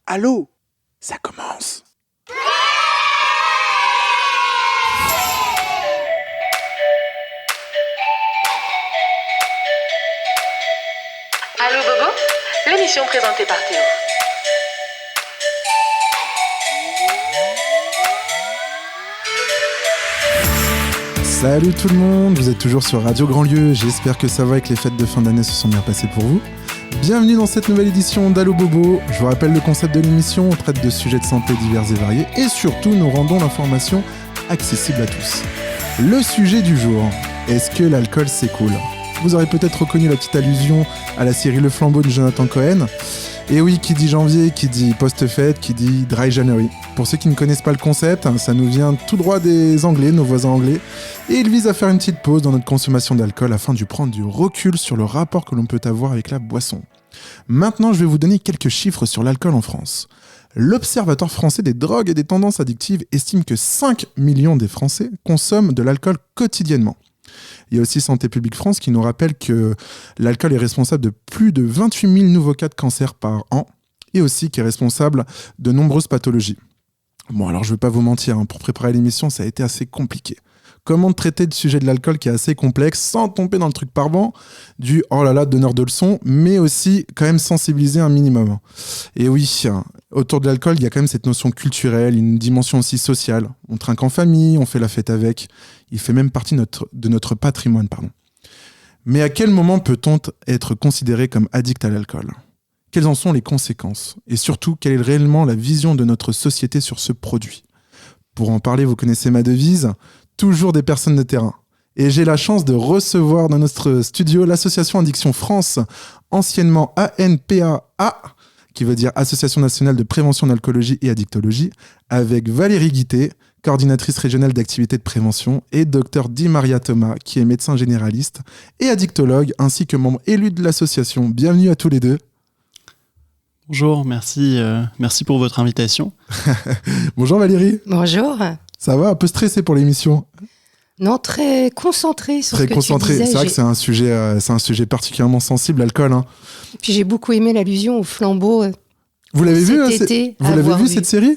Allô, ça commence. Allô Bobo, l'émission présentée par Théo. Salut tout le monde, vous êtes toujours sur Radio Grand Lieu, j'espère que ça va et que les fêtes de fin d'année se sont bien passées pour vous. Bienvenue dans cette nouvelle édition d'Allo Bobo. Je vous rappelle le concept de l'émission, on traite de sujets de santé divers et variés et surtout nous rendons l'information accessible à tous. Le sujet du jour, est-ce que l'alcool c'est cool ? Vous aurez peut-être reconnu la petite allusion à la série Le Flambeau de Jonathan Cohen. Et oui, qui dit janvier, qui dit post-fête, qui dit Dry January. Pour ceux qui ne connaissent pas le concept, ça nous vient tout droit des Anglais, nos voisins anglais, et il vise à faire une petite pause dans notre consommation d'alcool afin de prendre du recul sur le rapport que l'on peut avoir avec la boisson. Maintenant, je vais vous donner quelques chiffres sur l'alcool en France. L'Observatoire français des drogues et des tendances addictives estime que 5 millions des Français consomment de l'alcool quotidiennement. Il y a aussi Santé publique France qui nous rappelle que l'alcool est responsable de plus de 28 000 nouveaux cas de cancer par an et aussi qui est responsable de nombreuses pathologies. Bon, alors je ne vais pas vous mentir, pour préparer l'émission, ça a été assez compliqué. Comment traiter le sujet de l'alcool qui est assez complexe sans tomber dans le truc parvent du « oh là là, donneur de leçons », mais aussi quand même sensibiliser un minimum. Et oui, autour de l'alcool, il y a quand même cette notion culturelle, une dimension aussi sociale. On trinque en famille, on fait la fête avec. Il fait même partie de notre patrimoine. Mais à quel moment peut-on être considéré comme addict à l'alcool ? Quelles en sont les conséquences ? Et surtout, quelle est réellement la vision de notre société sur ce produit ? Pour en parler, vous connaissez ma devise, toujours des personnes de terrain. Et j'ai la chance de recevoir dans notre studio l'association Addiction France, anciennement ANPAA, qui veut dire Association nationale de prévention d'alcoolologie et addictologie, avec Valérie Guité, coordinatrice régionale d'activité de prévention, et Dr Di Maria Thomas, qui est médecin généraliste et addictologue, ainsi que membre élu de l'association. Bienvenue à tous les deux. Bonjour, merci pour votre invitation. Bonjour Valérie. Bonjour. Ça va, un peu stressé pour l'émission ? Non, très concentré sur très ce que concentré. tu disais. C'est vrai que c'est un sujet particulièrement sensible, l'alcool. Puis j'ai beaucoup aimé l'allusion au flambeau. Vous l'avez vu, cette série ?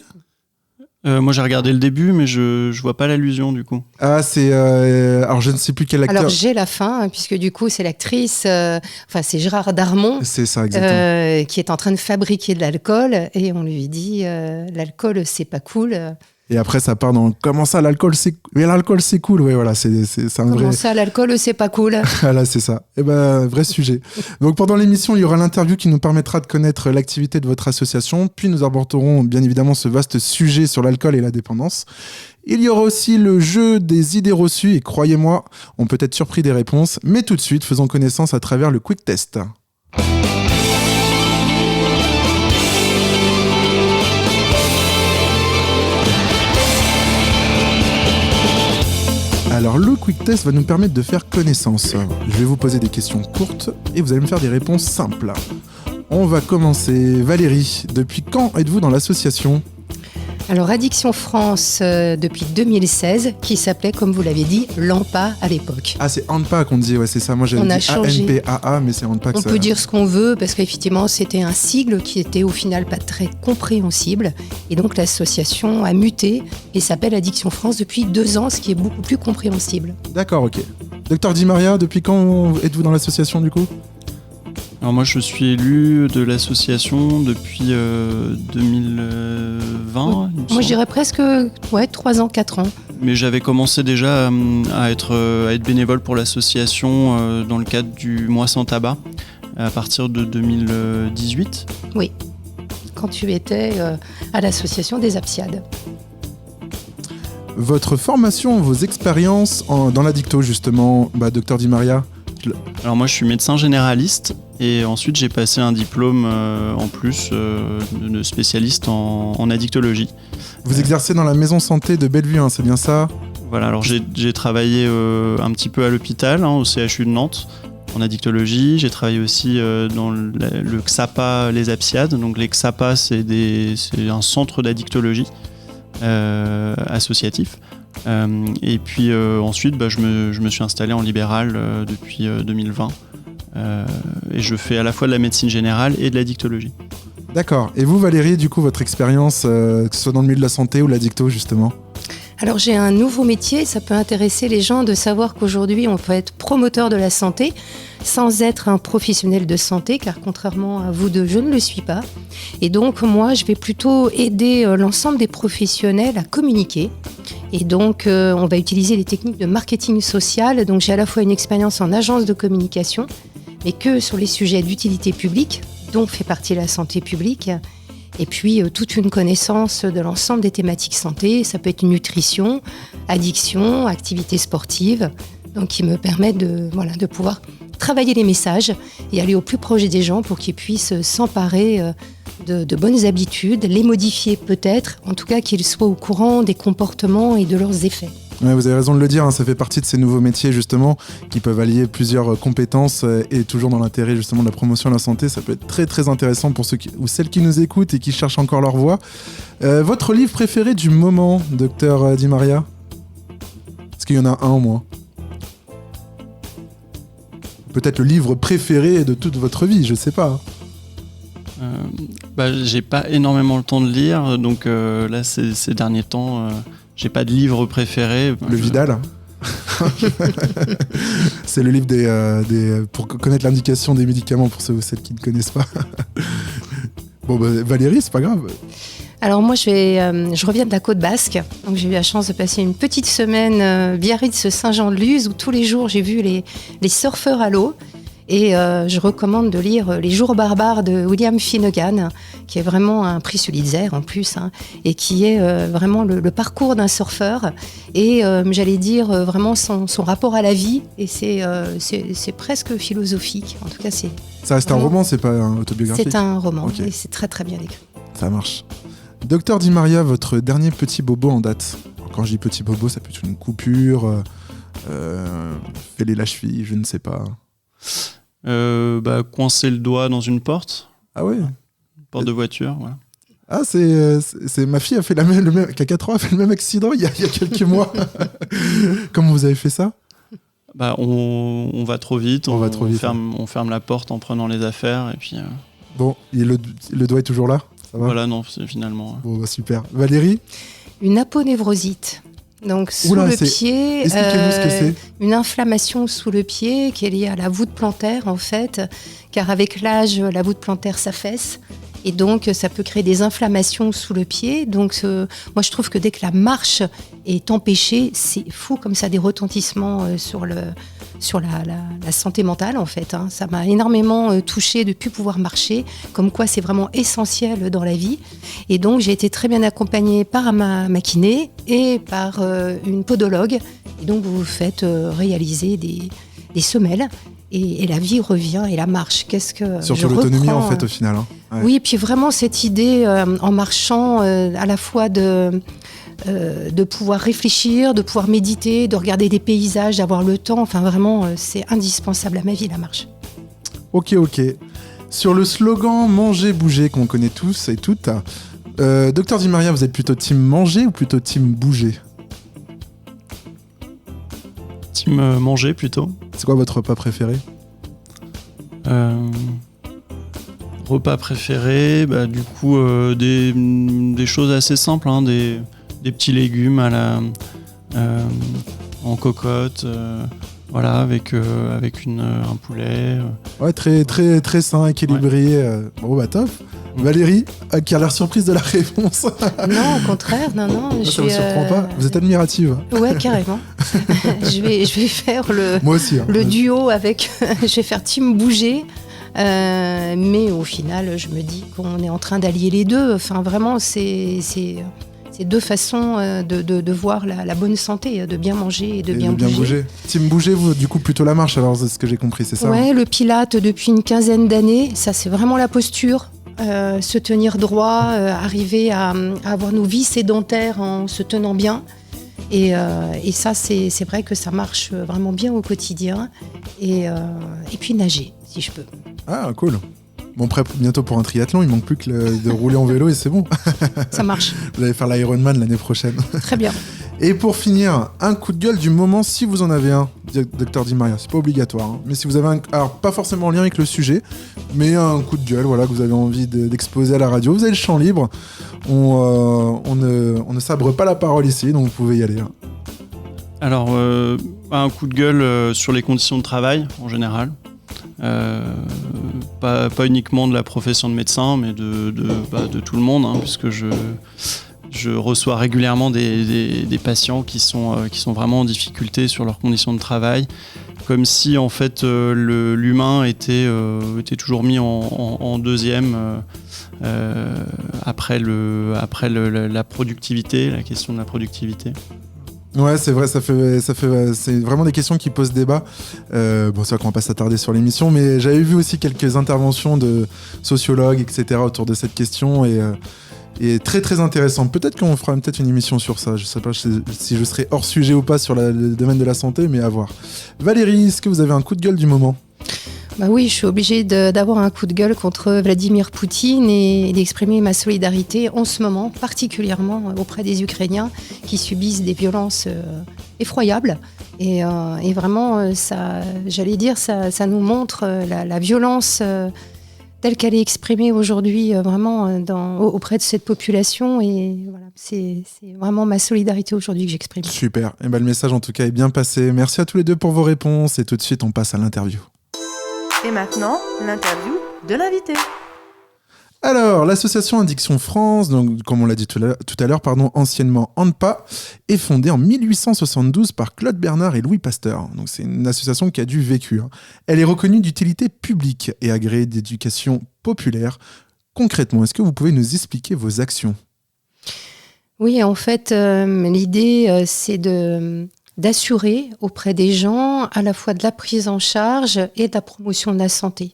Moi j'ai regardé le début, mais je vois pas l'allusion du coup. Ah, c'est... alors je ne sais plus quel acteur... Alors j'ai la fin, puisque du coup c'est l'actrice, c'est Gérard Darmon, c'est ça, exactement. qui est en train de fabriquer de l'alcool, et on lui dit l'alcool c'est pas cool. Et après, ça part dans « Comment ça, l'alcool, c'est... Mais l'alcool, c'est cool ?» Ouais, voilà, c'est un vrai... Comment ça, l'alcool, c'est pas cool ? Voilà, c'est ça. Eh ben, vrai sujet. Donc, pendant l'émission, il y aura l'interview qui nous permettra de connaître l'activité de votre association. Puis, nous aborderons bien évidemment ce vaste sujet sur l'alcool et la dépendance. Il y aura aussi le jeu des idées reçues. Et croyez-moi, on peut être surpris des réponses. Mais tout de suite, faisons connaissance à travers le quick test. Alors le quick test va nous permettre de faire connaissance. Je vais vous poser des questions courtes et vous allez me faire des réponses simples. On va commencer. Valérie, depuis quand êtes-vous dans l'association ? Alors Addiction France depuis 2016, qui s'appelait, comme vous l'avez dit, l'ANPA à l'époque. Ah, c'est ANPA qu'on dit, ouais, c'est ça. Moi j'avais dit ANPAA, mais c'est ANPA que on ça... peut dire ce qu'on veut, parce qu'effectivement c'était un sigle qui était au final pas très compréhensible. Et donc l'association a muté et s'appelle Addiction France depuis 2 ans, ce qui est beaucoup plus compréhensible. D'accord, ok. Docteur Di Maria, depuis quand êtes-vous dans l'association du coup ? Alors moi je suis élu de l'association depuis 2020. Moi je dirais presque 3 ans, 4 ans. Mais j'avais commencé déjà à être bénévole pour l'association dans le cadre du mois sans tabac à partir de 2018. Oui, quand tu étais à l'association des Absiades. Votre formation, vos expériences dans l'addicto justement, Docteur Di Maria ? Alors moi je suis médecin généraliste et ensuite j'ai passé un diplôme en plus de spécialiste en addictologie. Vous exercez dans la maison santé de Bellevue, c'est bien ça ? Voilà, alors j'ai travaillé un petit peu à l'hôpital, au CHU de Nantes, en addictologie. J'ai travaillé aussi dans le XAPA Les Absiades. Donc les XAPA c'est un centre d'addictologie associatif. Et puis ensuite je me suis installé en libéral depuis 2020 et je fais à la fois de la médecine générale et de l'addictologie. D'accord. Et vous, Valérie, du coup, votre expérience, que ce soit dans le milieu de la santé ou la dicto, justement? Alors j'ai un nouveau métier, ça peut intéresser les gens de savoir qu'aujourd'hui on peut être promoteur de la santé sans être un professionnel de santé, car contrairement à vous deux, je ne le suis pas. Et donc moi je vais plutôt aider l'ensemble des professionnels à communiquer. Et donc on va utiliser les techniques de marketing social. Donc j'ai à la fois une expérience en agence de communication, mais que sur les sujets d'utilité publique, dont fait partie la santé publique. Et puis toute une connaissance de l'ensemble des thématiques santé. Ça peut être nutrition, addiction, activité sportive, donc qui me permettent de pouvoir travailler les messages et aller au plus proche des gens pour qu'ils puissent s'emparer de bonnes habitudes, les modifier peut-être, en tout cas qu'ils soient au courant des comportements et de leurs effets. Ouais, vous avez raison de le dire, hein, ça fait partie de ces nouveaux métiers justement qui peuvent allier plusieurs compétences et toujours dans l'intérêt justement de la promotion de la santé. Ça peut être très très intéressant pour ceux ou celles qui nous écoutent et qui cherchent encore leur voie. Votre livre préféré du moment, docteur Di Maria? Est-ce qu'il y en a un au moins? Peut-être le livre préféré de toute votre vie, je sais pas. J'ai pas énormément le temps de lire, donc là ces derniers temps j'ai pas de livre préféré. Le Vidal. C'est le livre des pour connaître l'indication des médicaments pour ceux ou celles qui ne connaissent pas. Bon Valérie, c'est pas grave. Alors moi je reviens de la côte basque, donc j'ai eu la chance de passer une petite semaine Biarritz-Saint-Jean-de-Luz où tous les jours j'ai vu les surfeurs à l'eau. Et je recommande de lire Les Jours barbares de William Finnegan, qui est vraiment un prix Pulitzer en plus, hein, et qui est vraiment le parcours d'un surfeur et j'allais dire vraiment son rapport à la vie. Et c'est presque philosophique. En tout cas, ça reste vraiment un roman, c'est pas un autobiographique? C'est un roman, okay. Et c'est très très bien écrit. Ça marche. Docteur Di Maria, votre dernier petit bobo en date. Quand je dis petit bobo, ça peut être une coupure, fêler la cheville, je ne sais pas. Coincer le doigt dans une porte. Ah ouais. Une porte de voiture, voilà. Ah, c'est ma fille a fait le même, qui a 4 ans, a fait le même accident il y a quelques mois. Comment vous avez fait ça? On va trop vite, on ferme la porte en prenant les affaires et puis. Bon, et le doigt est toujours là? Ça va? Voilà, non, c'est finalement. Bon, super. Valérie? Une aponévrosite. Donc sous le pied, expliquez-nous ce que c'est. Une inflammation sous le pied qui est liée à la voûte plantaire en fait, car avec l'âge, la voûte plantaire s'affaisse et donc ça peut créer des inflammations sous le pied. Donc moi je trouve que dès que la marche est empêchée, c'est fou comme ça des retentissements sur la santé mentale en fait. Hein. Ça m'a énormément touchée de ne plus pouvoir marcher, comme quoi c'est vraiment essentiel dans la vie. Et donc j'ai été très bien accompagnée par ma kiné et par une podologue. Et donc vous vous faites réaliser des semelles et la vie revient et la marche. Surtout l'autonomie en fait au final. Hein. Ouais. Oui, et puis vraiment cette idée en marchant à la fois de pouvoir réfléchir, de pouvoir méditer, de regarder des paysages, d'avoir le temps. Enfin, vraiment, c'est indispensable à ma vie, la marche. Ok. Sur le slogan « Manger, bouger » qu'on connaît tous et toutes, Docteur Di Maria, vous êtes plutôt team manger ou plutôt team bouger? Team manger, plutôt. C'est quoi votre repas préféré? Repas préféré, du coup, des choses assez simples, hein, des petits légumes en cocotte, voilà, avec un poulet. Ouais, très, très, très sain, équilibré. Ouais. Bon, top. Valérie, qui a l'air surprise de la réponse. Non, au contraire, non. Ça vous surprend pas? Vous êtes admirative. Ouais, carrément. je vais faire Moi aussi, hein. Le duo avec... je vais faire team bouger. Mais au final, je me dis qu'on est en train d'allier les deux. Enfin, vraiment, c'est deux façons de voir la bonne santé, de bien manger et de bien bouger. Team bouger, vous, du coup, plutôt la marche, alors, c'est ce que j'ai compris, c'est ça? Ouais, le pilate depuis une quinzaine d'années, ça, c'est vraiment la posture. Se tenir droit, arriver à avoir nos vies sédentaires en se tenant bien. Et ça, c'est vrai que ça marche vraiment bien au quotidien. Et puis nager, si je peux. Ah, cool. Bon, prêt bientôt pour un triathlon, il manque plus que de rouler en vélo et c'est bon. Ça marche. Vous allez faire l'Ironman l'année prochaine. Très bien. Et pour finir, un coup de gueule du moment si vous en avez un, Dr Di Maria, c'est pas obligatoire, hein. Mais si vous avez un, alors pas forcément en lien avec le sujet, mais un coup de gueule, voilà, que vous avez envie d'exposer à la radio, vous avez le champ libre, on ne sabre pas la parole ici, donc vous pouvez y aller, hein. Alors, un coup de gueule sur les conditions de travail en général. Pas uniquement de la profession de médecin, mais de tout le monde, hein, puisque je reçois régulièrement des patients qui sont vraiment en difficulté sur leurs conditions de travail, comme si en fait l'humain était toujours mis en deuxième après la productivité, la question de la productivité. Ouais, c'est vrai, c'est vraiment des questions qui posent débat. Bon, c'est vrai qu'on va pas s'attarder sur l'émission, mais j'avais vu aussi quelques interventions de sociologues, etc. autour de cette question et très très intéressant. Peut-être qu'on fera une émission sur ça. Je sais pas si je serai hors sujet ou pas sur le domaine de la santé, mais à voir. Valérie, est-ce que vous avez un coup de gueule du moment ? Bah oui, je suis obligée d'avoir un coup de gueule contre Vladimir Poutine et d'exprimer ma solidarité en ce moment, particulièrement auprès des Ukrainiens qui subissent des violences effroyables. Et vraiment, ça nous montre la violence telle qu'elle est exprimée aujourd'hui vraiment auprès de cette population. Et voilà, c'est vraiment ma solidarité aujourd'hui que j'exprime. Super. Et le message en tout cas est bien passé. Merci à tous les deux pour vos réponses et tout de suite on passe à l'interview. Et maintenant, l'interview de l'invité. Alors, l'association Addiction France, donc, comme on l'a dit tout à l'heure, anciennement ANPA, est fondée en 1872 par Claude Bernard et Louis Pasteur. Donc, c'est une association qui a du vécu, hein. Elle est reconnue d'utilité publique et agréée d'éducation populaire. Concrètement, est-ce que vous pouvez nous expliquer vos actions ? Oui, en fait, l'idée, c'est d'assurer auprès des gens à la fois de la prise en charge et de la promotion de la santé.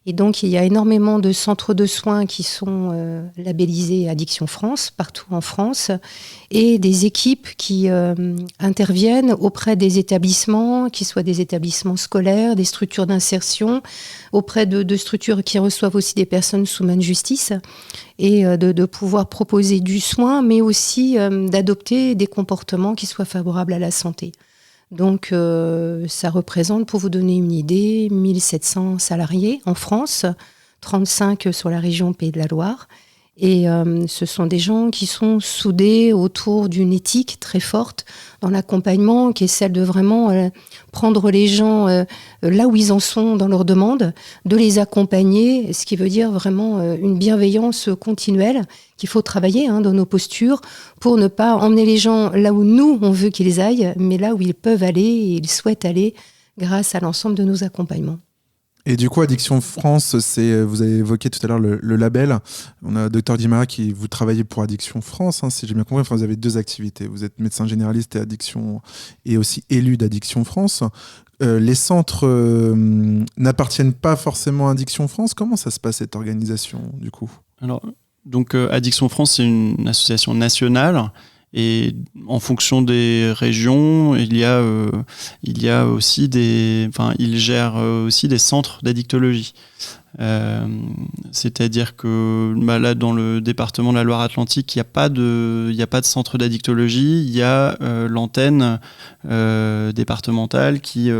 Et donc, il y a énormément de centres de soins qui sont labellisés Addiction France, partout en France, et des équipes qui interviennent auprès des établissements, qui soient des établissements scolaires, des structures d'insertion, auprès de structures qui reçoivent aussi des personnes sous main de justice, et de pouvoir proposer du soin, mais aussi d'adopter des comportements qui soient favorables à la santé. Donc, ça représente, pour vous donner une idée, 1700 salariés en France, 35 sur la région Pays de la Loire. Et ce sont des gens qui sont soudés autour d'une éthique très forte dans l'accompagnement, qui est celle de vraiment prendre les gens là où ils en sont dans leurs demandes, de les accompagner, ce qui veut dire vraiment une bienveillance continuelle qu'il faut travailler dans nos postures pour ne pas emmener les gens là où nous, on veut qu'ils aillent, mais là où ils peuvent aller et ils souhaitent aller grâce à l'ensemble de nos accompagnements. Et du coup, Addiction France, vous avez évoqué tout à l'heure le label. On a Dr Di Maria vous travaillez pour Addiction France, hein, si j'ai bien compris. Enfin, vous avez deux activités. Vous êtes médecin généraliste et addiction, et aussi élu d'Addiction France. Les centres n'appartiennent pas forcément à Addiction France. Comment ça se passe, cette organisation, du coup ? Alors, donc, Addiction France, c'est une association nationale. Et en fonction des régions, il y a aussi il gère aussi des centres d'addictologie. C'est-à-dire que là, dans le département de la Loire-Atlantique, il n'y a pas de centre d'addictologie. Il y a l'antenne départementale qui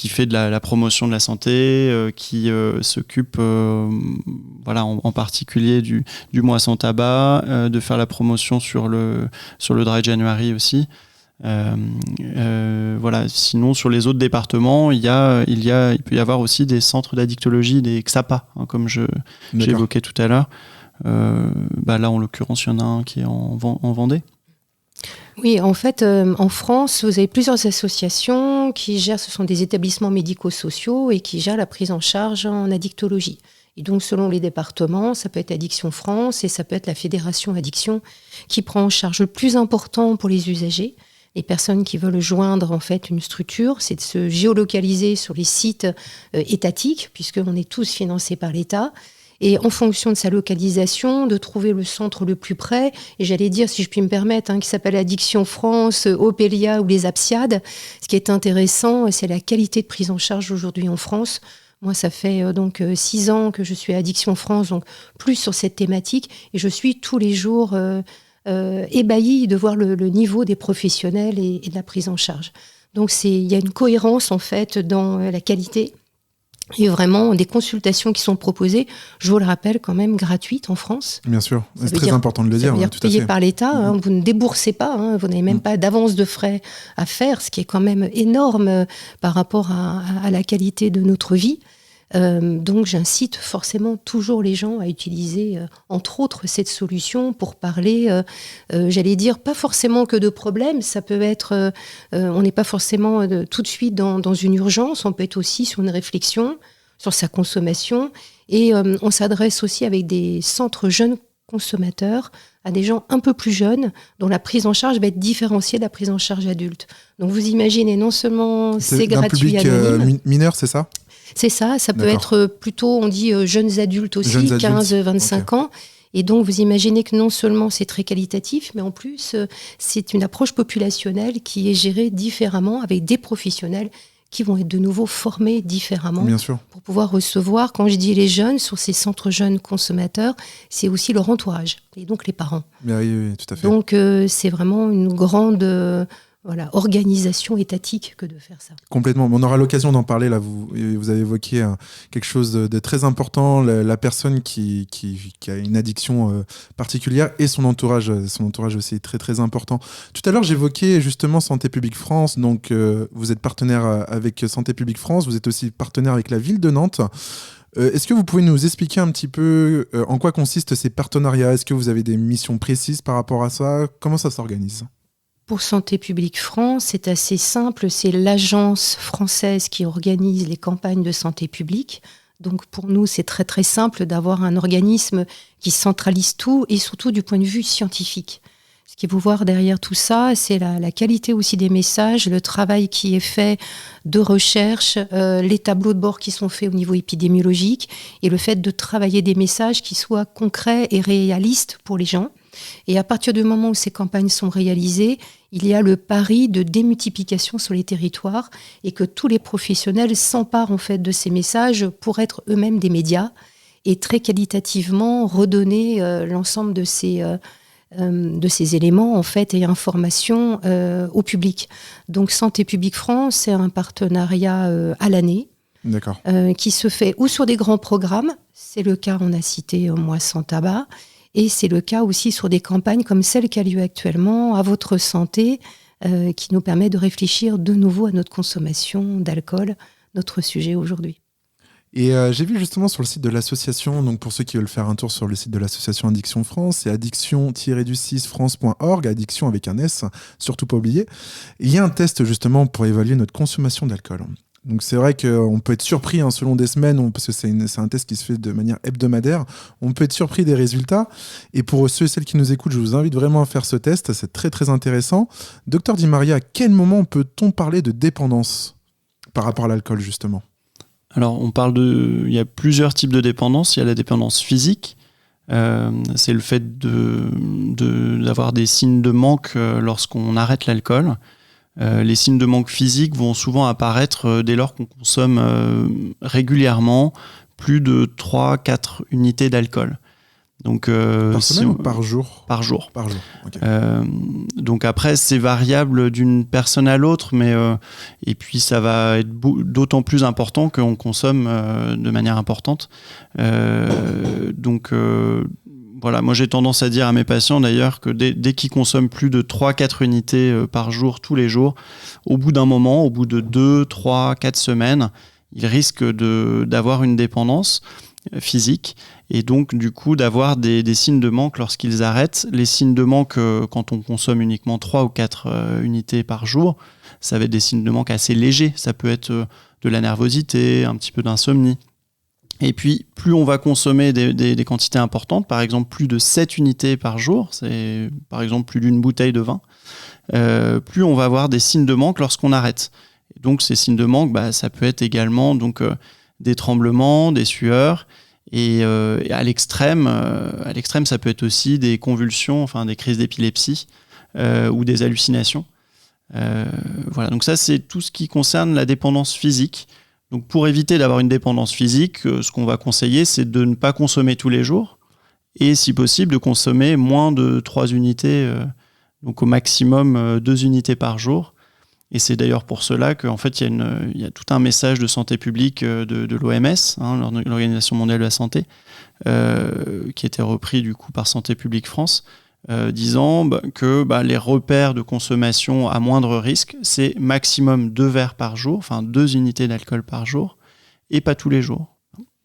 fait de la promotion de la santé, qui s'occupe en particulier du mois sans tabac, de faire la promotion sur le Dry January aussi. Sinon, sur les autres départements, il peut y avoir aussi des centres d'addictologie, des XAPA, comme j'évoquais tout à l'heure. Là, en l'occurrence, il y en a un qui est en Vendée. Oui, en fait, en France, vous avez plusieurs associations qui gèrent, ce sont des établissements médico-sociaux et qui gèrent la prise en charge en addictologie. Et donc, selon les départements, ça peut être Addiction France et ça peut être la Fédération Addiction qui prend en charge le plus important pour les usagers. Les personnes qui veulent joindre en fait une structure, c'est de se géolocaliser sur les sites étatiques, puisqu'on est tous financés par l'État. Et en fonction de sa localisation, de trouver le centre le plus près, et j'allais dire, si je puis me permettre, qui s'appelle Addiction France, Opélia ou les Apsiades. Ce qui est intéressant, c'est la qualité de prise en charge aujourd'hui en France. Moi, ça fait 6 ans que je suis à Addiction France, donc plus sur cette thématique, et je suis tous les jours ébahis de voir le niveau des professionnels et de la prise en charge. Donc il y a une cohérence en fait dans la qualité. Et vraiment des consultations qui sont proposées, je vous le rappelle, quand même gratuites en France. Bien sûr, c'est très important de le dire. Ça veut dire tout payé à fait. par l'État, vous ne déboursez pas, vous n'avez même pas d'avance de frais à faire, ce qui est quand même énorme par rapport à la qualité de notre vie. Donc j'incite forcément toujours les gens à utiliser, entre autres, cette solution pour parler, j'allais dire, pas forcément que de problèmes, ça peut être, on n'est pas forcément tout de suite dans une urgence, on peut être aussi sur une réflexion, sur sa consommation, et on s'adresse aussi avec des centres jeunes consommateurs à des gens un peu plus jeunes dont la prise en charge va être différenciée de la prise en charge adulte. Donc vous imaginez, non seulement c'est gratuit, anonyme, mineur, c'est ça ? C'est ça peut être plutôt, on dit jeunes adultes aussi, 15-25 ans. Et donc, vous imaginez que non seulement c'est très qualitatif, mais en plus, c'est une approche populationnelle qui est gérée différemment avec des professionnels qui vont être de nouveau formés différemment. Bien sûr. Pour pouvoir recevoir, quand je dis les jeunes, sur ces centres jeunes consommateurs, c'est aussi leur entourage, et donc les parents. Oui, tout à fait. Donc, c'est vraiment une grande... organisation étatique que de faire ça. Complètement. On aura l'occasion d'en parler. Là, vous avez évoqué quelque chose de très important, la personne qui a une addiction particulière et son entourage aussi est très très important. Tout à l'heure, j'évoquais justement Santé publique France. Donc, vous êtes partenaire avec Santé publique France. Vous êtes aussi partenaire avec la ville de Nantes. Est-ce que vous pouvez nous expliquer un petit peu en quoi consistent ces partenariats ? Est-ce que vous avez des missions précises par rapport à ça ? Comment ça s'organise ? Pour Santé publique France, c'est assez simple, c'est l'agence française qui organise les campagnes de santé publique. Donc pour nous, c'est très très simple d'avoir un organisme qui centralise tout et surtout du point de vue scientifique. Ce qu'il faut voir derrière tout ça, c'est la qualité aussi des messages, le travail qui est fait de recherche, les tableaux de bord qui sont faits au niveau épidémiologique et le fait de travailler des messages qui soient concrets et réalistes pour les gens. Et à partir du moment où ces campagnes sont réalisées, il y a le pari de démultiplication sur les territoires et que tous les professionnels s'emparent en fait de ces messages pour être eux-mêmes des médias et très qualitativement redonner l'ensemble de ces éléments en fait et informations au public. Donc Santé publique France, c'est un partenariat à l'année. D'accord. Qui se fait ou sur des grands programmes, c'est le cas, on a cité Moi sans tabac, et c'est le cas aussi sur des campagnes comme celle qui a lieu actuellement, À votre santé, qui nous permet de réfléchir de nouveau à notre consommation d'alcool, notre sujet aujourd'hui. Et j'ai vu justement sur le site de l'association, donc pour ceux qui veulent faire un tour sur le site de l'association Addiction France, c'est addiction-du6france.org, addiction avec un S, surtout pas oublier. Il y a un test justement pour évaluer notre consommation d'alcool. Donc c'est vrai qu'on peut être surpris selon des semaines, parce que c'est un test qui se fait de manière hebdomadaire, on peut être surpris des résultats. Et pour ceux et celles qui nous écoutent, je vous invite vraiment à faire ce test, c'est très très intéressant. Docteur Di Maria, à quel moment peut-on parler de dépendance par rapport à l'alcool justement ? Alors il y a plusieurs types de dépendance. Il y a la dépendance physique, c'est le fait d'avoir des signes de manque lorsqu'on arrête l'alcool. Les signes de manque physique vont souvent apparaître dès lors qu'on consomme régulièrement plus de 3-4 unités d'alcool. Donc, par semaine ou par jour ? Par jour. Par jour, ok. Donc après, c'est variable d'une personne à l'autre, mais et puis ça va être d'autant plus important qu'on consomme de manière importante. Voilà, moi j'ai tendance à dire à mes patients d'ailleurs que dès qu'ils consomment plus de 3-4 unités par jour, tous les jours, au bout d'un moment, au bout de 2, 3, 4 semaines, ils risquent d'avoir une dépendance physique et donc du coup d'avoir des signes de manque lorsqu'ils arrêtent. Les signes de manque quand on consomme uniquement 3 ou 4 unités par jour, ça va être des signes de manque assez légers. Ça peut être de la nervosité, un petit peu d'insomnie. Et puis, plus on va consommer des quantités importantes, par exemple plus de 7 unités par jour, c'est par exemple plus d'une bouteille de vin, plus on va avoir des signes de manque lorsqu'on arrête. Et donc, ces signes de manque, ça peut être également des tremblements, des sueurs, et à l'extrême, ça peut être aussi des convulsions, enfin des crises d'épilepsie ou des hallucinations. Voilà, donc ça, c'est tout ce qui concerne la dépendance physique. Donc pour éviter d'avoir une dépendance physique, ce qu'on va conseiller, c'est de ne pas consommer tous les jours et si possible de consommer moins de 3 unités, donc au maximum 2 unités par jour. Et c'est d'ailleurs pour cela qu'en fait, il y a tout un message de santé publique de l'OMS, l'Organisation mondiale de la santé, qui a été repris du coup par Santé publique France, disant que les repères de consommation à moindre risque, c'est maximum 2 verres par jour, enfin 2 unités d'alcool par jour, et pas tous les jours.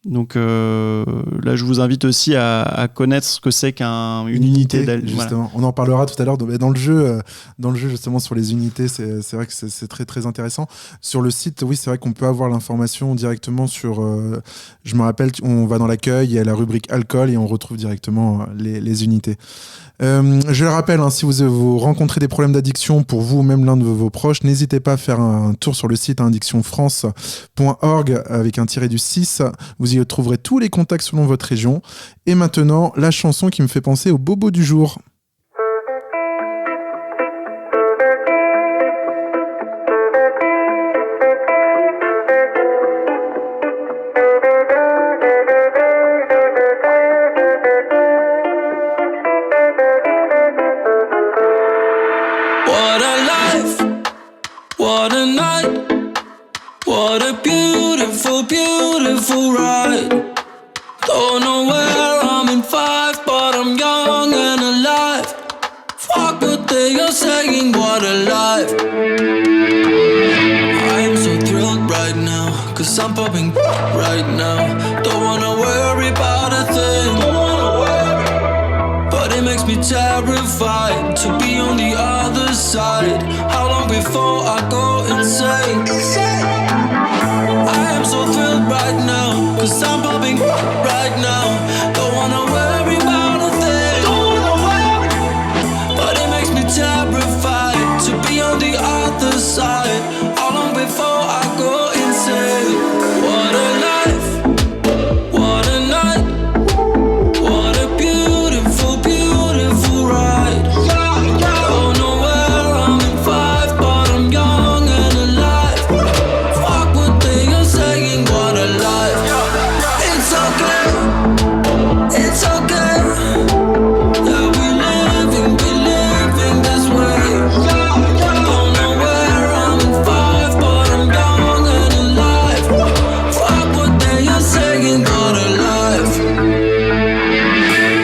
Donc là, je vous invite aussi à connaître ce que c'est qu'une unité d'alcool. Justement, on en parlera tout à l'heure dans le jeu justement sur les unités. C'est vrai que c'est très très intéressant. Sur le site, oui, c'est vrai qu'on peut avoir l'information directement sur. Je me rappelle, on va dans l'accueil, il y a la rubrique alcool et on retrouve directement les unités. Je le rappelle, si vous rencontrez des problèmes d'addiction pour vous ou même l'un de vos proches, n'hésitez pas à faire un tour sur le site addictionfrance.org avec un -6. Vous y trouverez tous les contacts selon votre région. Et maintenant, la chanson qui me fait penser au bobo du jour. What a night, what a beautiful, beautiful ride. Don't know where I'm in 5, but I'm young and alive. Fuck what they are saying, what a life. I am so thrilled right now, cause I'm popping right now. Don't wanna worry about a thing, but it makes me terrified to be on the other side. How long before I go insane? I am so thrilled right now, cause I'm popping right now. Don't wanna worry about a thing, but it makes me terrified to be on the other side. How long before I go insane? What a life, what a night, what a beautiful, beautiful ride. Don't know where I'm in 5, but I'm young and alive. Fuck what they are saying, what a life. It's okay, it's okay. Yeah, we living this way. Don't know where I'm in 5, but I'm young and alive. Fuck what they are saying, what a life.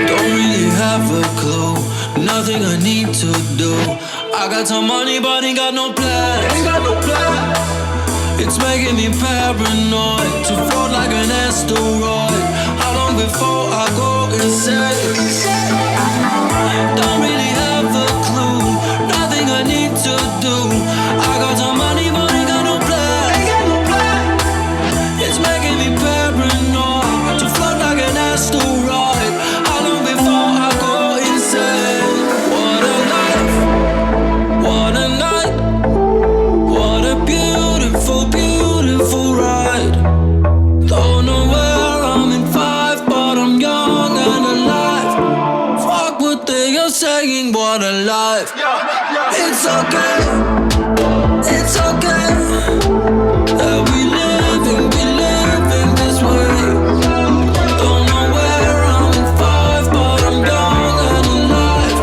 Don't really have a clue, nothing I need to do. I got some money but ain't got no plans. It's making me paranoid to float like an asteroid. How long before I go insane? Don't really have a clue, nothing I need to do. I got some money but ain't got no plans. It's making me paranoid to float like an asteroid. How long before I go insane? What a life, what a night, what a beautiful, beautiful ride. Don't know where I'm in 5, but I'm young and alive. Fuck what they are saying, what a life. It's okay, it's okay. Yeah, we living this way. Don't know where I'm in 5, but I'm young and alive.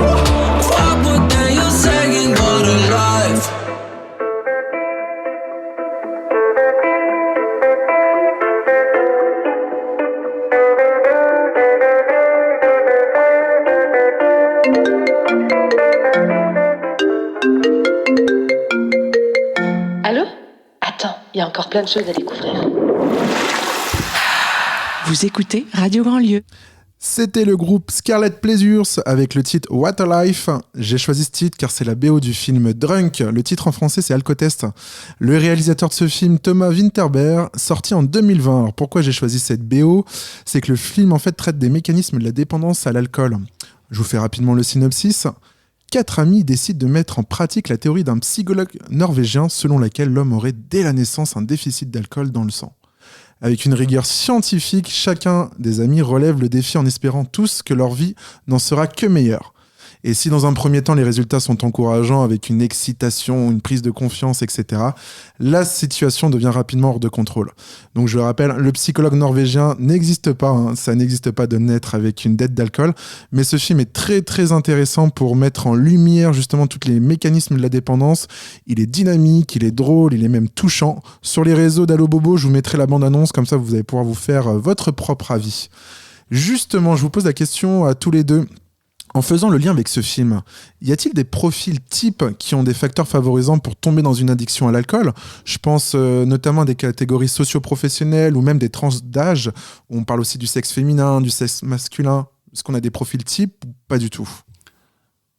Fuck what they are saying, what a life. Allô? Attends, il y a encore plein de choses à découvrir. Vous écoutez Radio Grand Lieu. C'était le groupe Scarlet Pleasures avec le titre What a Life. J'ai choisi ce titre car c'est la BO du film Drunk. Le titre en français c'est Alcotest. Le réalisateur de ce film, Thomas Winterberg, sorti en 2020. Alors pourquoi j'ai choisi cette BO? C'est que le film en fait traite des mécanismes de la dépendance à l'alcool. Je vous fais rapidement le synopsis. 4 amis décident de mettre en pratique la théorie d'un psychologue norvégien selon laquelle l'homme aurait dès la naissance un déficit d'alcool dans le sang. Avec une rigueur scientifique, chacun des amis relève le défi en espérant tous que leur vie n'en sera que meilleure. Et si dans un premier temps, les résultats sont encourageants avec une excitation, une prise de confiance, etc., la situation devient rapidement hors de contrôle. Donc je le rappelle, le psychologue norvégien n'existe pas, hein, ça n'existe pas de naître avec une dette d'alcool, mais ce film est très très intéressant pour mettre en lumière justement tous les mécanismes de la dépendance. Il est dynamique, il est drôle, il est même touchant. Sur les réseaux d'Allo Bobo, je vous mettrai la bande-annonce, comme ça vous allez pouvoir vous faire votre propre avis. Justement, je vous pose la question à tous les deux. En faisant le lien avec ce film, y a-t-il des profils types qui ont des facteurs favorisants pour tomber dans une addiction à l'alcool ? Je pense notamment à des catégories socio-professionnelles ou même des tranches d'âge. On parle aussi du sexe féminin, du sexe masculin. Est-ce qu'on a des profils types ou pas du tout ?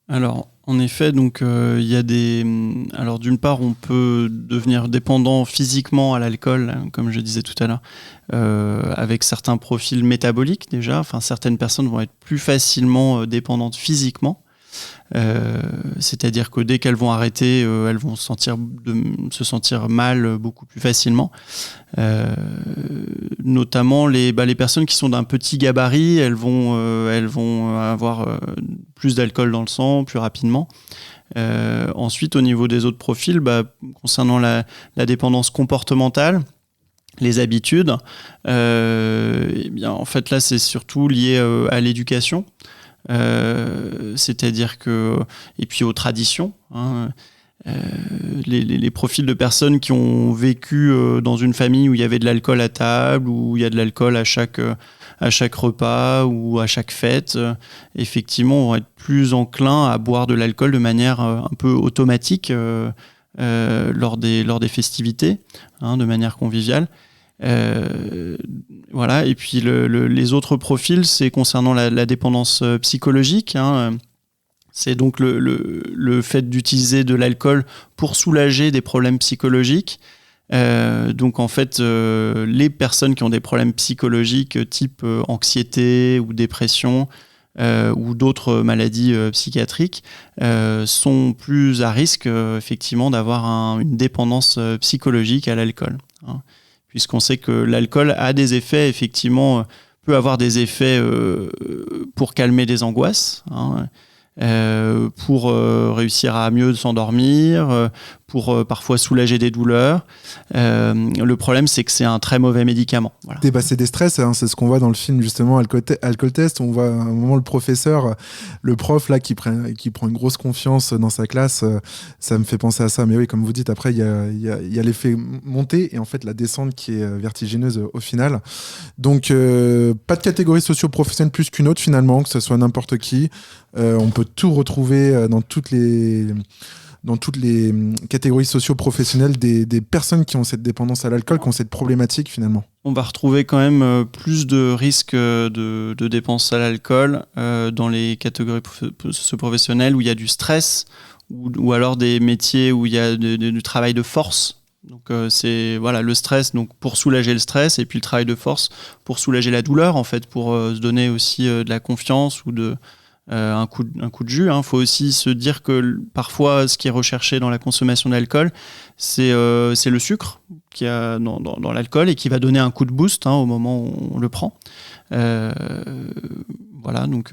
Alors, en effet, donc il y a des. Alors, d'une part, on peut devenir dépendant physiquement à l'alcool, hein, comme je disais tout à l'heure, avec certains profils métaboliques déjà. Enfin, certaines personnes vont être plus facilement dépendantes physiquement. C'est-à-dire que dès qu'elles vont arrêter, elles vont se sentir mal beaucoup plus facilement. Notamment les personnes qui sont d'un petit gabarit, elles vont avoir plus d'alcool dans le sang plus rapidement. Ensuite, au niveau des autres profils, concernant la dépendance comportementale, les habitudes, en fait là c'est surtout lié à l'éducation. C'est-à-dire que, et puis aux traditions, hein, les profils de personnes qui ont vécu dans une famille où il y avait de l'alcool à table, où il y a de l'alcool à chaque repas ou à chaque fête, effectivement vont être plus enclins à boire de l'alcool de manière un peu automatique lors des festivités, hein, de manière conviviale. Voilà. Et puis les autres profils, c'est concernant la dépendance psychologique, hein. C'est donc le fait d'utiliser de l'alcool pour soulager des problèmes psychologiques. Donc en fait, les personnes qui ont des problèmes psychologiques type anxiété ou dépression ou d'autres maladies psychiatriques sont plus à risque effectivement d'avoir une dépendance psychologique à l'alcool, hein. Puisqu'on sait que l'alcool a des effets, effectivement, peut avoir des effets pour calmer des angoisses, hein, pour réussir à mieux s'endormir, pour parfois soulager des douleurs. Le problème, c'est que c'est un très mauvais médicament. Voilà. Dépasser des stress, hein, c'est ce qu'on voit dans le film justement Alcool Test. On voit à un moment le professeur, le prof là qui prend une grosse confiance dans sa classe. Ça me fait penser à ça. Mais oui, comme vous dites, après il y a l'effet montée et en fait la descente qui est vertigineuse au final. Donc pas de catégorie socio-professionnelle plus qu'une autre finalement, que ce soit n'importe qui. On peut tout retrouver dans toutes les catégories socio-professionnelles des personnes qui ont cette dépendance à l'alcool, qui ont cette problématique finalement. On va retrouver quand même plus de risques de dépendance à l'alcool dans les catégories socio-professionnelles où il y a du stress ou alors des métiers où il y a du travail de force. Donc c'est le stress, donc pour soulager le stress, et puis le travail de force pour soulager la douleur en fait, pour se donner aussi de la confiance ou un coup de jus, hein. Faut aussi se dire que parfois ce qui est recherché dans la consommation d'alcool, c'est le sucre qu'il y a dans l'alcool et qui va donner un coup de boost, hein, au moment où on le prend. Voilà, donc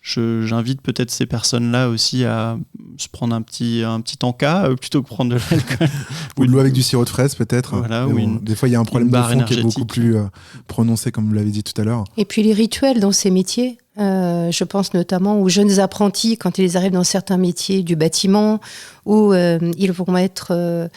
j'invite peut-être ces personnes-là aussi à se prendre un petit encas plutôt que prendre de l'alcool. Ou de l'eau avec du sirop de fraise peut-être. Voilà, des fois il y a un problème de fond qui est beaucoup plus prononcé, comme vous l'avez dit tout à l'heure. Et puis les rituels dans ces métiers, je pense notamment aux jeunes apprentis quand ils arrivent dans certains métiers du bâtiment où ils vont être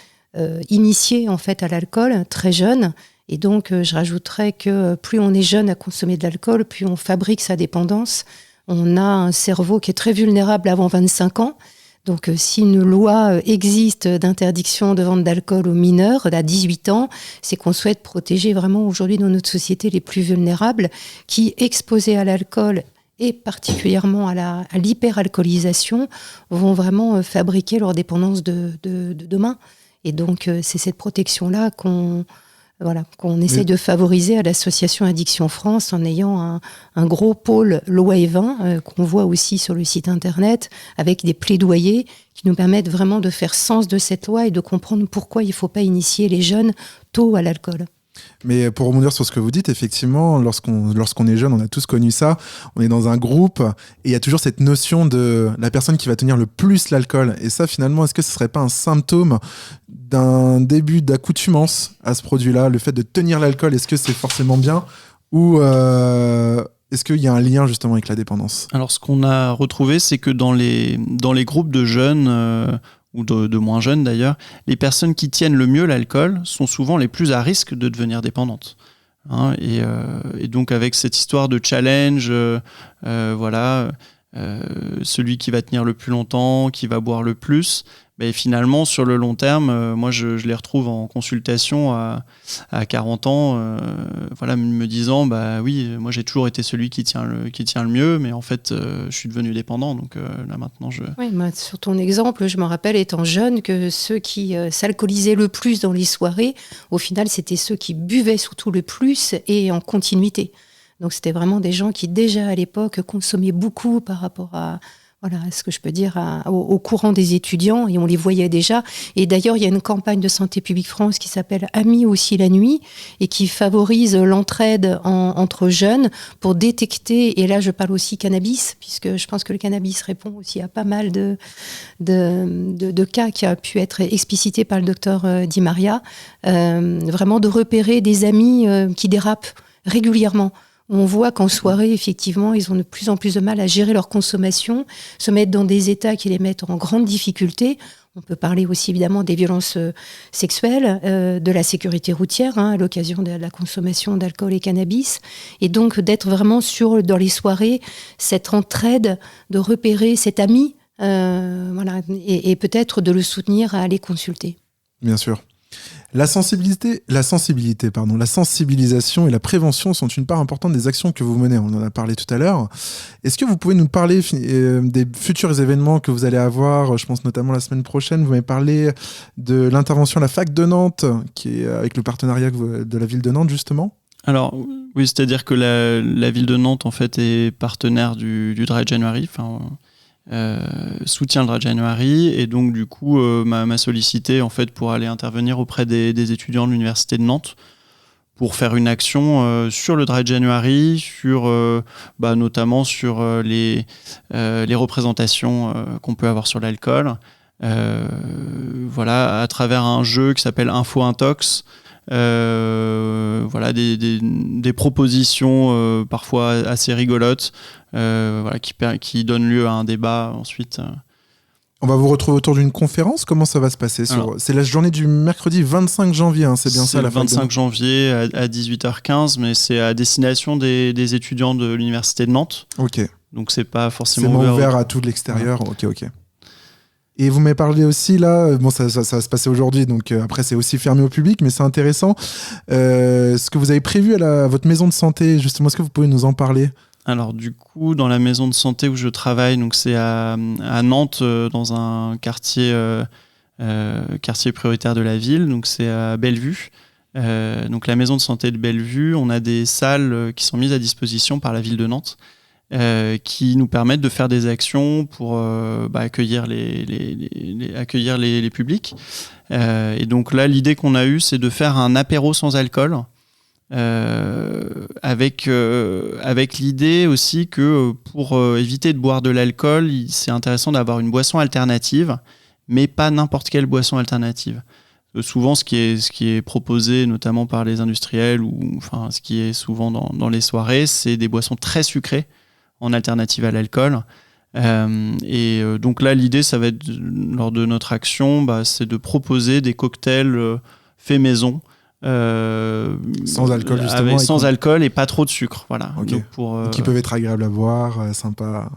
initiés en fait à l'alcool très jeunes. Et donc je rajouterais que plus on est jeune à consommer de l'alcool, plus on fabrique sa dépendance. On a un cerveau qui est très vulnérable avant 25 ans. Donc, si une loi existe d'interdiction de vente d'alcool aux mineurs à 18 ans, c'est qu'on souhaite protéger vraiment aujourd'hui dans notre société les plus vulnérables qui, exposés à l'alcool et particulièrement à l'hyperalcoolisation, vont vraiment fabriquer leur dépendance de demain. Et donc, c'est cette protection-là qu'on essaie de favoriser à l'association Addiction France en ayant un gros pôle loi et vin qu'on voit aussi sur le site internet avec des plaidoyers qui nous permettent vraiment de faire sens de cette loi et de comprendre pourquoi il ne faut pas initier les jeunes tôt à l'alcool. Mais pour rebondir sur ce que vous dites, effectivement, lorsqu'on est jeune, on a tous connu ça. On est dans un groupe et il y a toujours cette notion de la personne qui va tenir le plus l'alcool. Et ça, finalement, est-ce que ce serait pas un symptôme d'un début d'accoutumance à ce produit-là? Le fait de tenir l'alcool, est-ce que c'est forcément bien? Ou est-ce qu'il y a un lien justement avec la dépendance? Alors, ce qu'on a retrouvé, c'est que dans les groupes de jeunes, ou de moins jeunes d'ailleurs, les personnes qui tiennent le mieux l'alcool sont souvent les plus à risque de devenir dépendantes. Hein, et donc avec cette histoire de challenge, celui qui va tenir le plus longtemps, qui va boire le plus, mais finalement sur le long terme, moi je les retrouve en consultation à 40 ans, me disant bah oui, moi j'ai toujours été celui qui tient le mieux, mais en fait je suis devenu dépendant, donc là maintenant je... Oui, sur ton exemple, je me rappelle étant jeune que ceux qui s'alcoolisaient le plus dans les soirées, au final c'était ceux qui buvaient surtout le plus et en continuité. Donc c'était vraiment des gens qui déjà à l'époque consommaient beaucoup par rapport à ce que je peux dire au courant des étudiants, et on les voyait déjà. Et d'ailleurs, il y a une campagne de Santé publique France qui s'appelle Amis aussi la nuit et qui favorise l'entraide entre jeunes pour détecter, et là je parle aussi cannabis, puisque je pense que le cannabis répond aussi à pas mal de cas qui a pu être explicités par le docteur Di Maria, vraiment de repérer des amis qui dérapent régulièrement. On voit qu'en soirée, effectivement, ils ont de plus en plus de mal à gérer leur consommation, se mettre dans des états qui les mettent en grande difficulté. On peut parler aussi évidemment des violences sexuelles, de la sécurité routière, à l'occasion de la consommation d'alcool et cannabis. Et donc d'être vraiment dans les soirées, cette entraide, de repérer cet ami, et peut-être de le soutenir à aller consulter. Bien sûr. La sensibilisation et la prévention sont une part importante des actions que vous menez. On en a parlé tout à l'heure. Est-ce que vous pouvez nous parler des futurs événements que vous allez avoir? Je pense notamment la semaine prochaine. Vous m'avez parlé de l'intervention à la fac de Nantes, qui est avec le partenariat de la ville de Nantes, justement. Alors, oui, c'est-à-dire que la ville de Nantes, en fait, est partenaire du Dry January. Soutient le Dry January, et donc du coup m'a sollicité en fait pour aller intervenir auprès des étudiants de l'université de Nantes pour faire une action sur le Dry January, notamment sur les représentations qu'on peut avoir sur l'alcool, à travers un jeu qui s'appelle Info Intox. Des propositions parfois assez rigolotes qui donnent lieu à un débat ensuite. On va vous retrouver autour d'une conférence. Comment ça va se passer? C'est la journée du mercredi 25 janvier, c'est bien ça? Le 25 janvier à 18h15, mais c'est à destination des étudiants de l'université de Nantes. Ok. Donc c'est pas forcément ouvert à tout l'extérieur. Ouais. Ok. Et vous m'avez parlé aussi là, ça va se passer aujourd'hui, donc après c'est aussi fermé au public, mais c'est intéressant. Ce que vous avez prévu à votre maison de santé, justement, est-ce que vous pouvez nous en parler? Alors du coup, dans la maison de santé où je travaille, donc c'est à Nantes, dans un quartier prioritaire de la ville, donc c'est à Bellevue. Donc la maison de santé de Bellevue, on a des salles qui sont mises à disposition par la ville de Nantes. Qui nous permettent de faire des actions pour accueillir les publics. Et donc là, l'idée qu'on a eue, c'est de faire un apéro sans alcool, avec l'idée aussi que pour éviter de boire de l'alcool, c'est intéressant d'avoir une boisson alternative, mais pas n'importe quelle boisson alternative. Souvent, ce qui est proposé, notamment par les industriels, ce qui est souvent dans les soirées, c'est des boissons très sucrées, en alternative à l'alcool. Donc là, l'idée, ça va être, lors de notre action, c'est de proposer des cocktails faits maison. Sans alcool, justement. Sans alcool et pas trop de sucre. Voilà. Okay. Donc, qui peuvent être agréables à boire, sympa.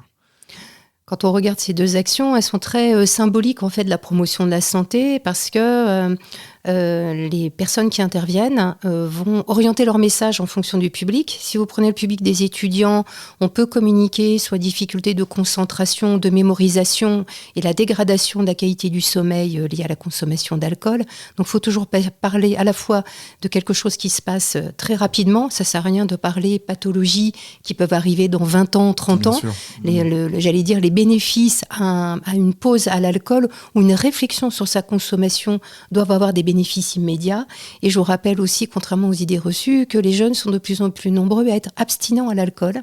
Quand on regarde ces deux actions, elles sont très symboliques en fait de la promotion de la santé, parce que les personnes qui interviennent vont orienter leur message en fonction du public. Si vous prenez le public des étudiants, on peut communiquer soit difficulté de concentration, de mémorisation et la dégradation de la qualité du sommeil liée à la consommation d'alcool. Donc il faut toujours parler à la fois de quelque chose qui se passe très rapidement. Ça ne sert à rien de parler pathologies qui peuvent arriver dans 20 ans, 30 ans. J'allais dire les bénéfices à une pause à l'alcool ou une réflexion sur sa consommation doivent avoir des bénéfices immédiats. Et je vous rappelle aussi, contrairement aux idées reçues, que les jeunes sont de plus en plus nombreux à être abstinents à l'alcool.